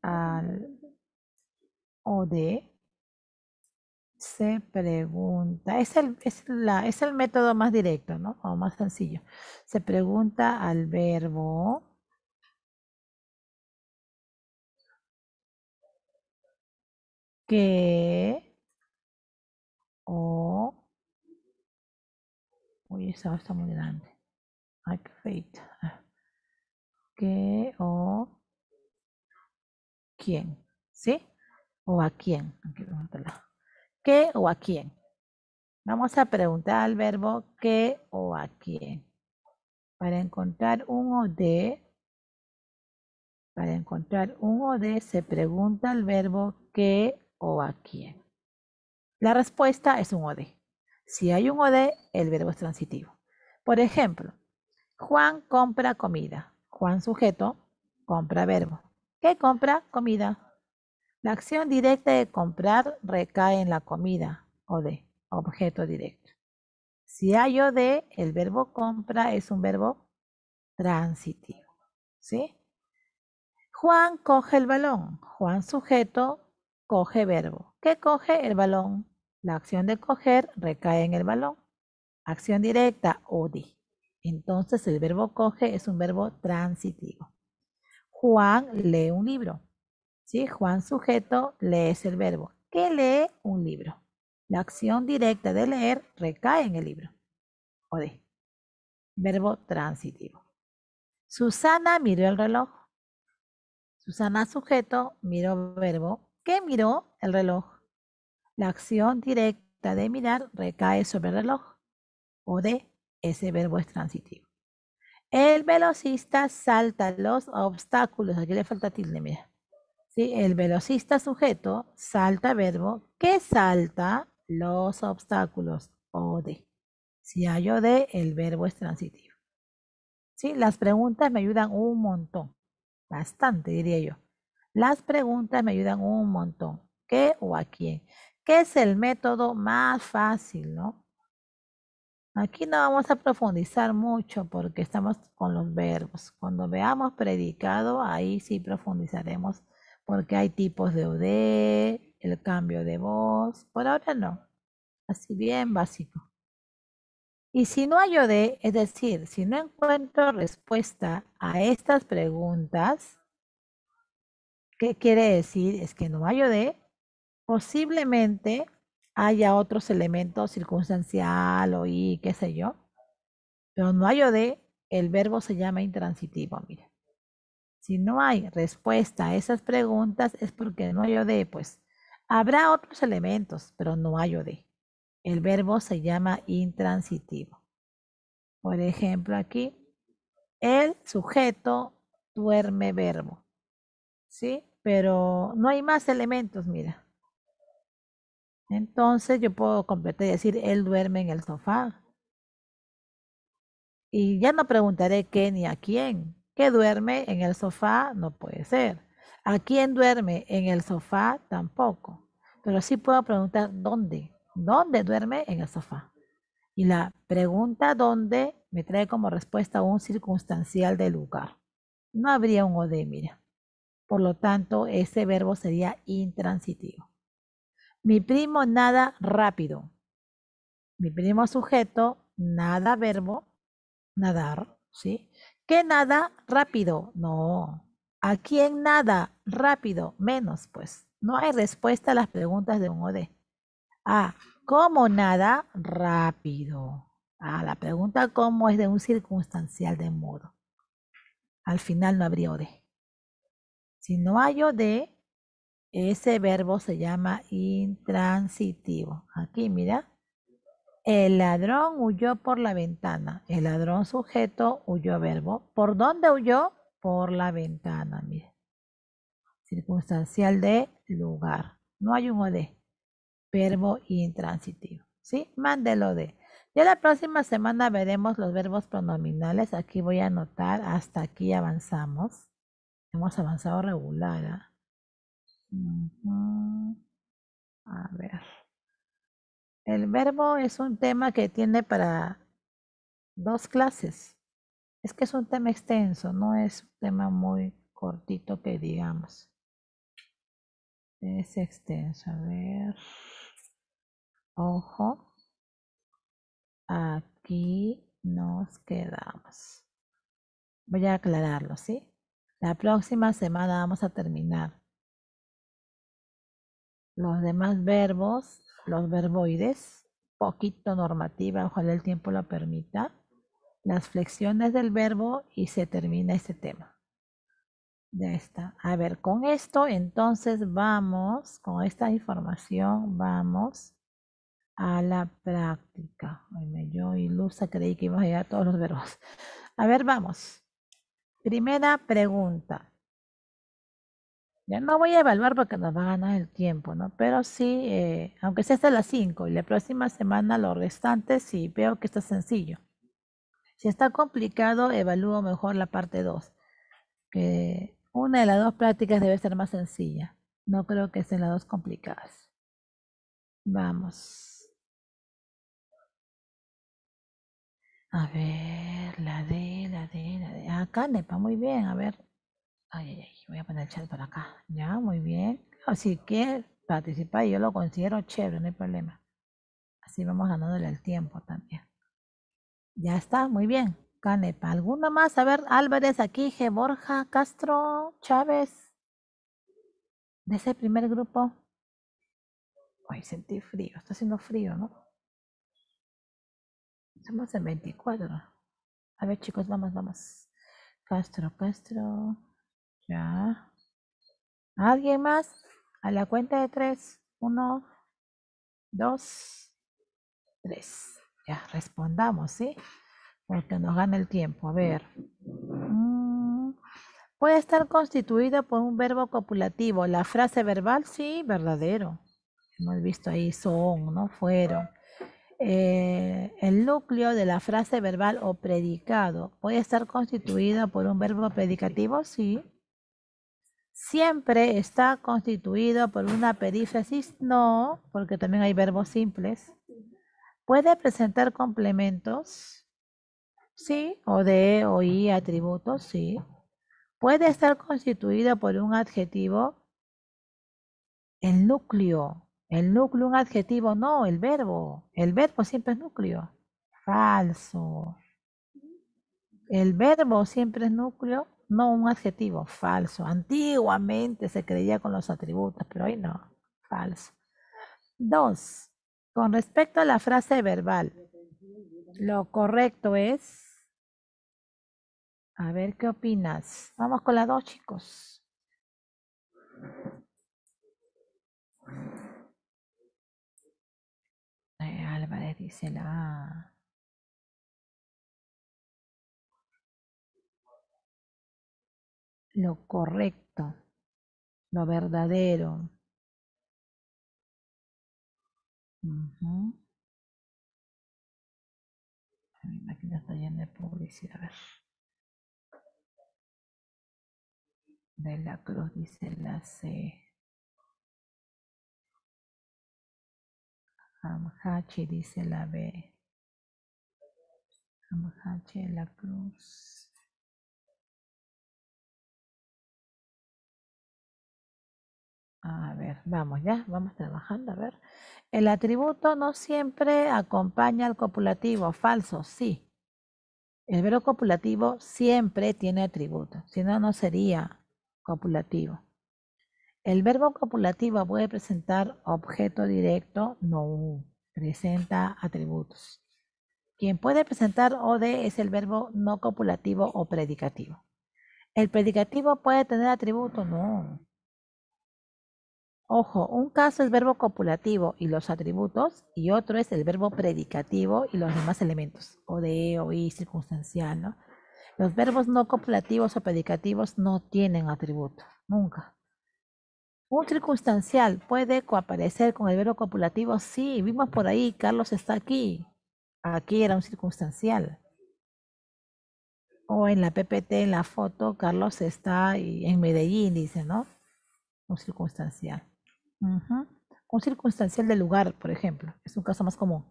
Speaker 1: al OD se pregunta, es el método más directo, ¿no? O más sencillo. Se pregunta al verbo que o... Uy, esa está muy grande. Ay, qué feita. ¿Qué o quién? ¿Sí? ¿O a quién? Aquí, ¿qué o a quién? Vamos a preguntar al verbo qué o a quién. Para encontrar un OD, se pregunta al verbo qué o a quién. La respuesta es un OD. Si hay un OD, el verbo es transitivo. Por ejemplo, Juan compra comida. Juan sujeto, compra verbo. ¿Qué compra? Comida. La acción directa de comprar recae en la comida, OD, objeto directo. Si hay OD, el verbo compra es un verbo transitivo. ¿Sí? Juan coge el balón. Juan sujeto, coge verbo. ¿Qué coge? El balón. La acción de coger recae en el balón. Acción directa, OD. Entonces el verbo coge es un verbo transitivo. Juan lee un libro. ¿Sí? Juan sujeto, lee el verbo. ¿Qué lee? Un libro. La acción directa de leer recae en el libro. OD. Verbo transitivo. Susana miró el reloj. Susana sujeto, miró verbo. ¿Qué miró? El reloj. La acción directa de mirar recae sobre el reloj. OD. Ese verbo es transitivo. El velocista salta los obstáculos. Aquí le falta tilde, mira. ¿Sí? El velocista sujeto salta verbo. ¿Qué salta? Los obstáculos. OD. Si hay OD, el verbo es transitivo. ¿Sí? Las preguntas me ayudan un montón. Bastante, diría yo. Las preguntas me ayudan un montón. ¿Qué o a quién? ¿Qué es el método más fácil, no? Aquí no vamos a profundizar mucho porque estamos con los verbos. Cuando veamos predicado, ahí sí profundizaremos porque hay tipos de OD, el cambio de voz. Por ahora no. Así bien básico. Y si no hay OD, es decir, si no encuentro respuesta a estas preguntas, ¿qué quiere decir? Es que no hay OD, posiblemente haya otros elementos circunstancial o y qué sé yo, pero no hay OD, el verbo se llama intransitivo, mira. Si no hay respuesta a esas preguntas es porque no hay OD, pues habrá otros elementos, pero no hay OD. El verbo se llama intransitivo. Por ejemplo, aquí, el sujeto duerme verbo, ¿sí? Pero no hay más elementos, mira. Entonces yo puedo completar y decir, él duerme en el sofá. Y ya no preguntaré qué ni a quién. ¿Qué duerme en el sofá? No puede ser. ¿A quién duerme en el sofá? Tampoco. Pero sí puedo preguntar dónde. ¿Dónde duerme en el sofá? Y la pregunta dónde me trae como respuesta un circunstancial de lugar. No habría un OD, mira. Por lo tanto, ese verbo sería intransitivo. Mi primo nada rápido. Mi primo sujeto, nada verbo, nadar, ¿sí? ¿Qué nada rápido? No. ¿A quién nada rápido? Menos, pues. No hay respuesta a las preguntas de un OD. Ah, ¿cómo nada rápido? Ah, la pregunta cómo es de un circunstancial de modo. Al final no habría OD. Si no hay OD, ese verbo se llama intransitivo. Aquí, mira. El ladrón huyó por la ventana. El ladrón sujeto huyó verbo. ¿Por dónde huyó? Por la ventana, mire. Circunstancial de lugar. No hay un OD. Verbo intransitivo. ¿Sí? Mándelo de. Ya la próxima semana veremos los verbos pronominales. Aquí voy a anotar. Hasta aquí avanzamos. Hemos avanzado regular. ¿Ah? A ver. El verbo es un tema que tiene para 2 clases. Es que es un tema extenso, no es un tema muy cortito que digamos. Es extenso. A ver. Ojo. Aquí nos quedamos. Voy a aclararlo, ¿sí? La próxima semana vamos a terminar los demás verbos, los verboides, poquito normativa, ojalá el tiempo lo permita, las flexiones del verbo y se termina este tema. Ya está. A ver, con esto entonces vamos, con esta información vamos a la práctica. Yo ilusa creí que íbamos a llegar a todos los verbos. A ver, vamos. Primera pregunta. Ya no voy a evaluar porque nos va a ganar el tiempo, ¿no? Pero sí, aunque sea hasta las 5 y la próxima semana lo restante, sí veo que está sencillo. Si está complicado, evalúo mejor la parte 2. Que una de las 2 prácticas debe ser más sencilla. No creo que sean las 2 complicadas. Vamos. A ver, la D. Acá, Nepa, muy bien. A ver. Ay. Voy a poner el chat por acá. Ya, muy bien. Así que participar, yo lo considero chévere, no hay problema. Así vamos ganándole el tiempo también. Ya está, muy bien. Canepa. ¿Alguno más? A ver, Álvarez, aquí, Borja, Castro, Chávez. De ese primer grupo. Ay, sentí frío. Está haciendo frío, ¿no? Estamos en 24. A ver, chicos, vamos. Castro. Ya. ¿Alguien más? A la cuenta de 3. 1, 2, 3. Ya, respondamos, ¿sí? Porque nos gana el tiempo. A ver. Puede estar constituido por un verbo copulativo. La frase verbal, sí, verdadero. Hemos visto ahí son, ¿no? Fueron. El núcleo de la frase verbal o predicado puede estar constituido por un verbo predicativo, sí. Siempre está constituido por una perífrasis, no, porque también hay verbos simples. Puede presentar complementos, sí, o de o y atributos, sí. Puede estar constituido por un adjetivo. El núcleo, un adjetivo, no, el verbo siempre es núcleo. Falso. El verbo siempre es núcleo, no un adjetivo. Falso. Antiguamente se creía con los atributos, pero hoy no. Falso. 2. Con respecto a la frase verbal, lo correcto es... A ver, ¿qué opinas? Vamos con la 2, chicos. Álvarez dice la A. Lo correcto, lo verdadero. Ujú. Mi máquina está llena de publicidad. A ver. De la Cruz dice la C. Hamhachi dice la B. Hamhachi la Cruz. A ver, vamos ya, vamos trabajando, a ver. El atributo no siempre acompaña al copulativo, falso, sí. El verbo copulativo siempre tiene atributo, si no, no sería copulativo. El verbo copulativo puede presentar objeto directo, no, presenta atributos. Quien puede presentar OD es el verbo no copulativo o predicativo. ¿El predicativo puede tener atributo? No. Ojo, un caso es el verbo copulativo y los atributos, y otro es el verbo predicativo y los demás elementos, o de, o y, circunstancial, ¿no? Los verbos no copulativos o predicativos no tienen atributo, nunca. Un circunstancial puede coaparecer con el verbo copulativo, sí, vimos por ahí, Carlos está aquí. Aquí era un circunstancial. O en la PPT, en la foto, Carlos está en Medellín, dice, ¿no? Un circunstancial. Un circunstancial de lugar, por ejemplo, es un caso más común.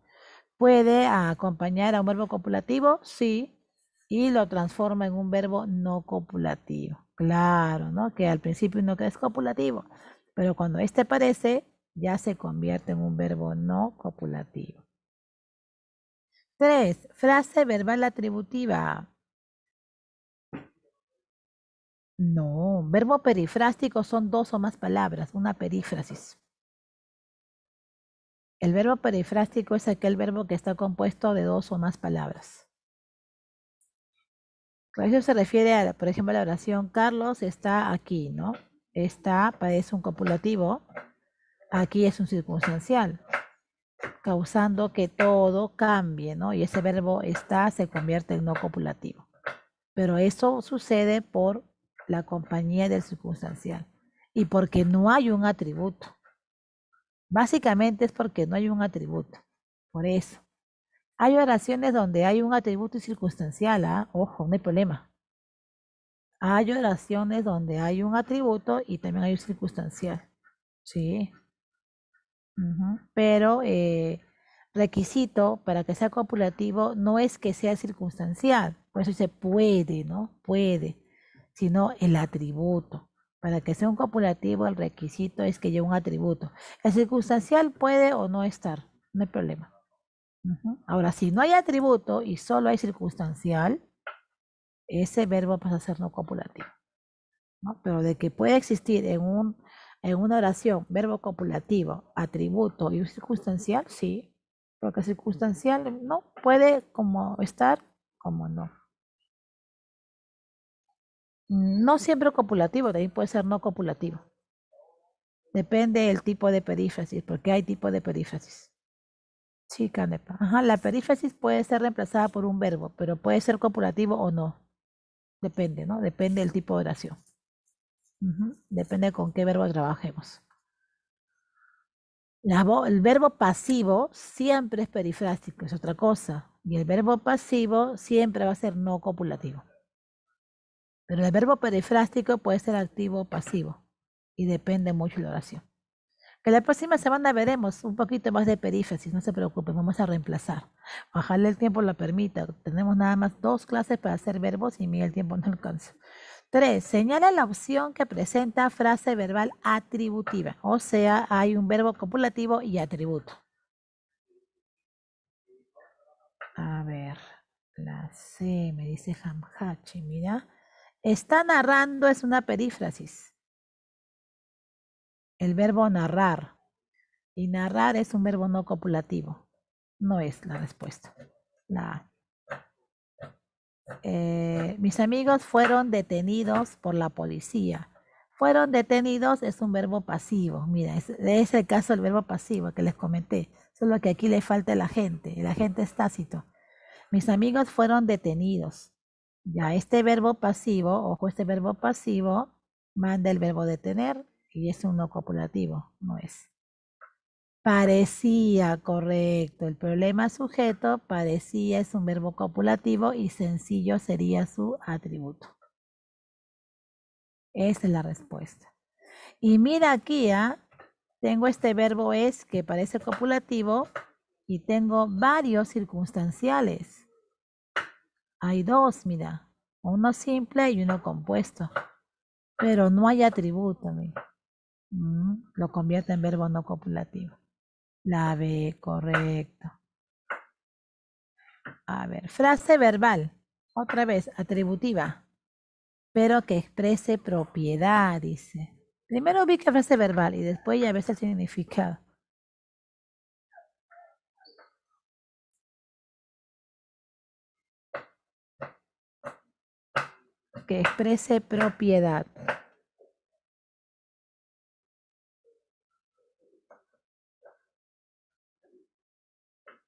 Speaker 1: ¿Puede acompañar a un verbo copulativo? Sí. Y lo transforma en un verbo no copulativo. Claro, ¿no? Que al principio no es copulativo, pero cuando este aparece, ya se convierte en un verbo no copulativo. 3. Frase verbal atributiva. No, verbo perifrástico son 2 o más palabras, una perífrasis. El verbo perifrástico es aquel verbo que está compuesto de 2 o más palabras. Eso se refiere a, por ejemplo, a la oración Carlos está aquí, ¿no? Está parece un copulativo, aquí es un circunstancial, causando que todo cambie, ¿no? Y ese verbo está se convierte en no copulativo. Pero eso sucede por la compañía del circunstancial y porque no hay un atributo. Básicamente es porque no hay un atributo. Por eso. Hay oraciones donde hay un atributo circunstancial, ¿ah? Ojo, no hay problema. Hay oraciones donde hay un atributo y también hay un circunstancial. Sí. Pero requisito para que sea copulativo no es que sea circunstancial. Por eso se puede, ¿no? Puede. Sino el atributo. Para que sea un copulativo, el requisito es que lleve un atributo. El circunstancial puede o no estar. No hay problema. Ahora, si no hay atributo y solo hay circunstancial, ese verbo pasa a ser no copulativo, ¿no? Pero de que puede existir en una oración verbo copulativo, atributo y un circunstancial, sí, porque circunstancial no puede como estar, como no. No siempre copulativo, también puede ser no copulativo. Depende del tipo de perífrasis, porque hay tipo de perífrasis. Sí, Canepa. La perífrasis puede ser reemplazada por un verbo, pero puede ser copulativo o no. Depende, ¿no? Depende del tipo de oración. Depende con qué verbo trabajemos. El verbo pasivo siempre es perifrástico, es otra cosa. Y el verbo pasivo siempre va a ser no copulativo. Pero el verbo perifrástico puede ser activo o pasivo. Y depende mucho de la oración. Que la próxima semana veremos un poquito más de perífrasis, no se preocupen, vamos a reemplazar. Ojalá el tiempo lo permita. Tenemos nada más 2 clases para hacer verbos y a mí el tiempo no alcanza. 3. Señala la opción que presenta frase verbal atributiva. O sea, hay un verbo copulativo y atributo. A ver, la C, me dice Hamhachi, mira. Está narrando es una perífrasis. El verbo narrar. Y narrar es un verbo no copulativo. No es la respuesta. La A. Mis amigos fueron detenidos por la policía. Fueron detenidos es un verbo pasivo. Mira, es el caso del verbo pasivo que les comenté. Solo que aquí le falta el agente. El agente es tácito. Mis amigos fueron detenidos. Ya este verbo pasivo, ojo, este verbo pasivo manda el verbo detener y es un no copulativo, no es. Parecía, correcto. El problema sujeto, parecía, es un verbo copulativo y sencillo sería su atributo. Esa es la respuesta. Y mira aquí, tengo este verbo es que parece copulativo y tengo varios circunstanciales. Hay dos, mira. Uno simple y uno compuesto. Pero no hay atributo, mira. Lo convierte en verbo no copulativo. La B, correcto. A ver, frase verbal. Otra vez, atributiva. Pero que exprese propiedad, dice. Primero ubica frase verbal y después ya ves el significado. Que exprese propiedad.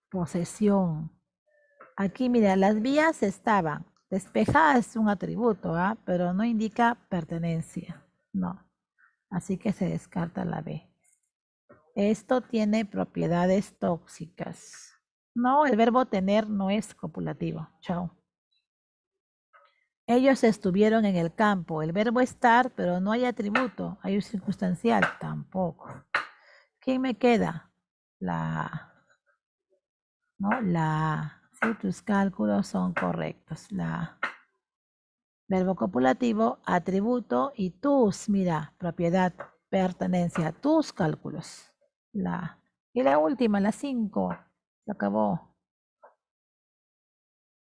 Speaker 1: Posesión. Aquí, mira, las vías estaban. Despejada es un atributo, pero no indica pertenencia. No. Así que se descarta la B. Esto tiene propiedades tóxicas. No, el verbo tener no es copulativo. Chao. Ellos estuvieron en el campo. El verbo estar, pero no hay atributo. Hay un circunstancial. Tampoco. ¿Quién me queda? La ¿no? La si tus cálculos son correctos. La verbo copulativo, atributo y tus, mira, propiedad, pertenencia, tus cálculos. Y la última, la 5, se acabó.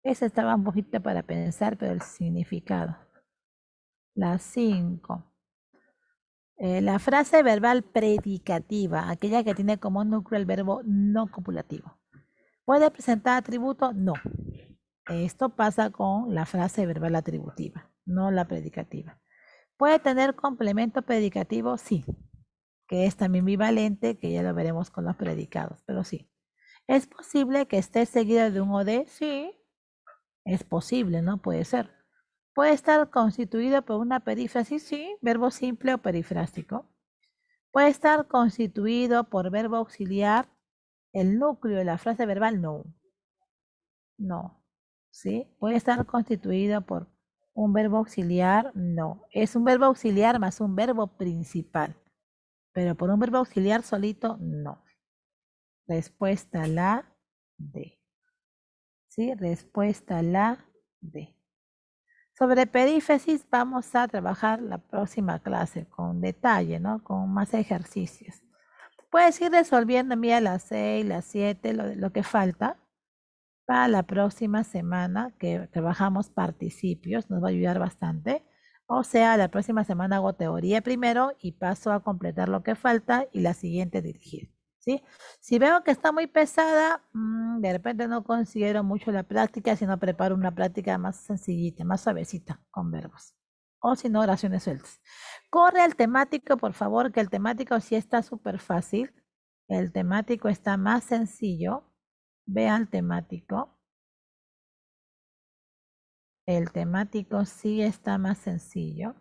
Speaker 1: Esa estaba un poquito para pensar, pero el significado. La 5. La frase verbal predicativa, aquella que tiene como núcleo el verbo no copulativo. ¿Puede presentar atributo? No. Esto pasa con la frase verbal atributiva, no la predicativa. ¿Puede tener complemento predicativo? Sí, que es también bivalente, que ya lo veremos con los predicados, pero sí. ¿Es posible que esté seguida de un o de? Sí, es posible, ¿no? Puede ser. ¿Puede estar constituido por una perífrasis? Sí, verbo simple o perifrástico. ¿Puede estar constituido por verbo auxiliar? El núcleo de la frase verbal, no. No. ¿Sí? ¿Puede estar constituido por un verbo auxiliar? No. Es un verbo auxiliar más un verbo principal. Pero por un verbo auxiliar solito, no. Respuesta la D. ¿Sí? Respuesta la D. Sobre perífrasis vamos a trabajar la próxima clase con detalle, ¿no? Con más ejercicios. Puedes ir resolviendo, mira, las 6, las 7, lo que falta. Para la próxima semana que trabajamos participios, nos va a ayudar bastante. O sea, la próxima semana hago teoría primero y paso a completar lo que falta y la siguiente dirigir. ¿Sí? Si veo que está muy pesada, de repente no considero mucho la práctica, sino preparo una práctica más sencillita, más suavecita con verbos. O si no, oraciones sueltas. Corre al temático, por favor, que el temático sí está súper fácil. El temático está más sencillo. Vean el temático. El temático sí está más sencillo.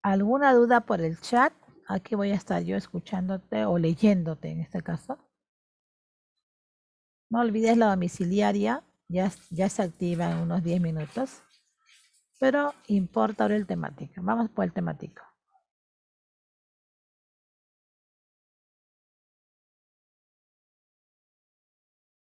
Speaker 1: ¿Alguna duda por el chat? Aquí voy a estar yo escuchándote o leyéndote en este caso. No olvides la domiciliaria. Ya se activa en unos 10 minutos. Pero importa ahora el temático. Vamos por el temático.